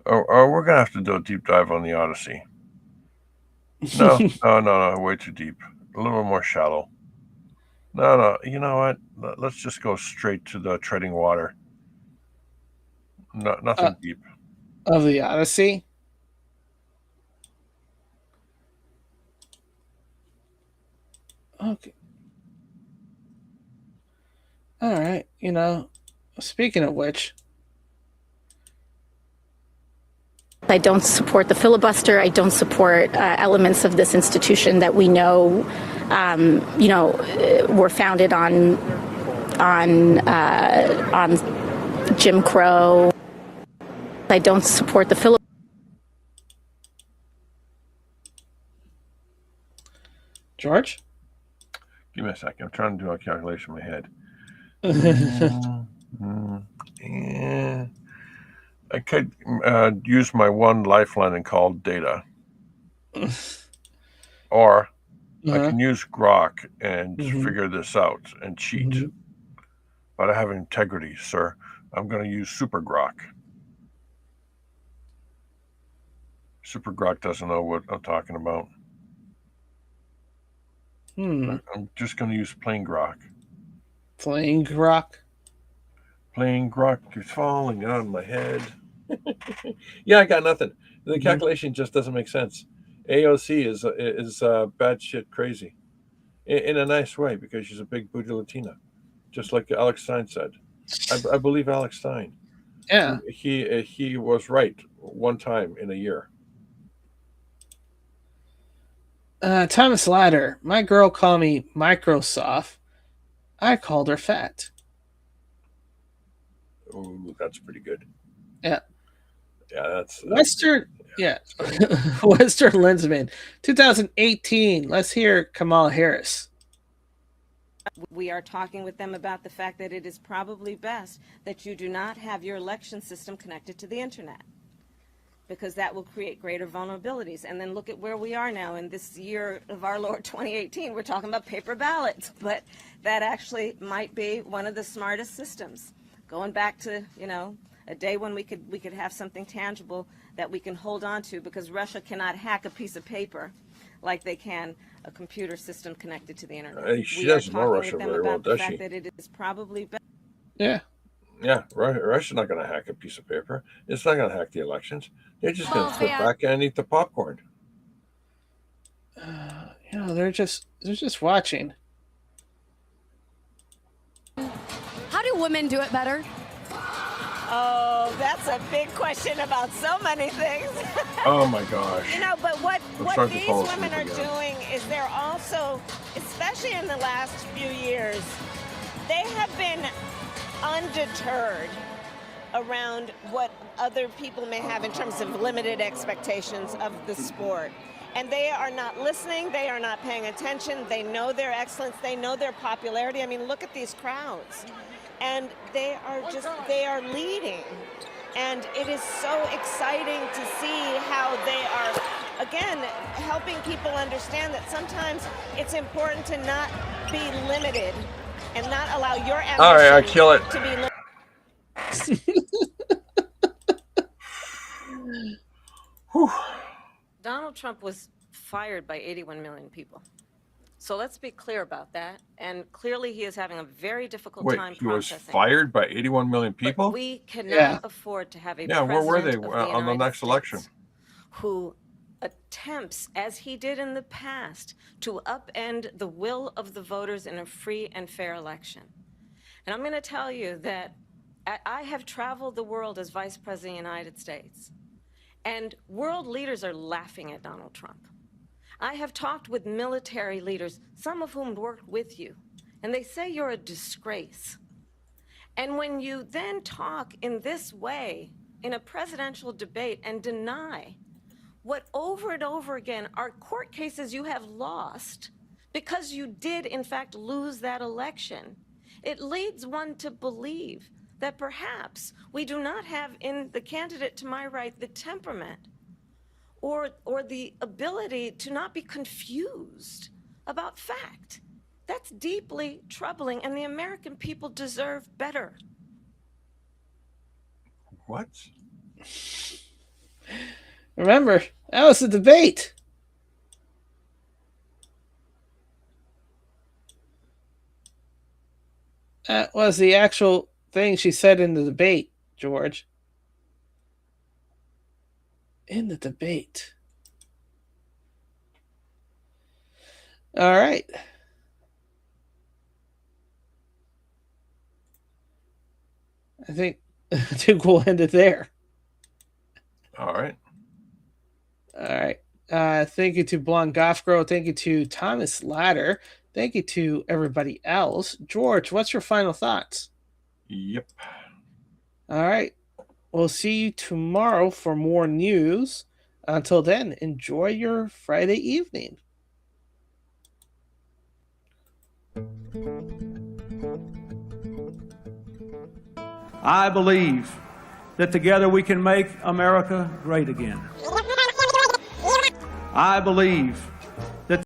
Or we're going to have to do a deep dive on the Odyssey. No, way too deep. A little more shallow. No, you know what? Let's just go straight to the treading water. No, nothing deep. Of the Odyssey? Okay. All right. Speaking of which, I don't support the filibuster. I don't support elements of this institution that we know, were founded on Jim Crow. I don't support the filibuster. George? Give me a second. I'm trying to do a calculation in my head. Yeah. I could use my one lifeline and call data. Or I can use Grok and figure this out and cheat. But I have integrity, sir. I'm going to use Super Grok. Super Grok doesn't know what I'm talking about. I'm just going to use plain Grok. Plain Grok? Plain Grok is falling on my head. Yeah, I got nothing. The calculation just doesn't make sense. AOC is batshit crazy, in a nice way, because she's a big booty Latina, just like Alex Stein said. I believe Alex Stein. Yeah, he was right one time in a year. Thomas Ladder, my girl called me Microsoft. I called her fat. Ooh, that's pretty good. Yeah. Yeah, that's Western. Yeah. Western Lensman. 2018. Let's hear Kamala Harris. We are talking with them about the fact that it is probably best that you do not have your election system connected to the internet, because that will create greater vulnerabilities. And then look at where we are now in this year of our Lord 2018. We're talking about paper ballots, but that actually might be one of the smartest systems. Going back to, you know, a day when we could have something tangible that we can hold on to, because Russia cannot hack a piece of paper like they can a computer system connected to the internet. She doesn't know Russia very well, does she? That it is probably better. Yeah. Yeah, Russia's not going to hack a piece of paper. It's not going to hack the elections. They're just going to sit back and eat the popcorn. You know, they're just watching. How do women do it better? Oh, that's a big question about so many things. Oh my gosh. You know, but what these women are doing is they're also, especially in the last few years, they have been undeterred around what other people may have in terms of limited expectations of the sport. And they are not listening, they are not paying attention, they know their excellence, they know their popularity. I mean, look at these crowds. And they are leading. And it is so exciting to see how they are, again, helping people understand that sometimes it's important to not be limited and not allow your ambition all right, I kill it. to be limited. Donald Trump was fired by 81 million people. So let's be clear about that. And clearly he is having a very difficult time processing. He was fired by 81 million people? But we cannot afford to have a president where were they of the on the United next States election? who attempts, as he did in the past, to upend the will of the voters in a free and fair election. And I'm going to tell you that I have traveled the world as Vice President of the United States, and world leaders are laughing at Donald Trump. I have talked with military leaders, some of whom worked with you, and they say you're a disgrace. And when you then talk in this way in a presidential debate and deny what over and over again are court cases you have lost because you did in fact lose that election, it leads one to believe that perhaps we do not have in the candidate to my right the temperament or the ability to not be confused about fact. That's deeply troubling, and the American people deserve better. What? Remember, that was the debate. That was the actual thing she said in the debate, George. In the debate. All right. I think we'll end it there. All right. All right. Thank you to Blonde Goffgro. Thank you to Thomas Ladder. Thank you to everybody else. George, what's your final thoughts? Yep. All right. We'll see you tomorrow for more news. Until then, enjoy your Friday evening. I believe that together we can make America great again. I believe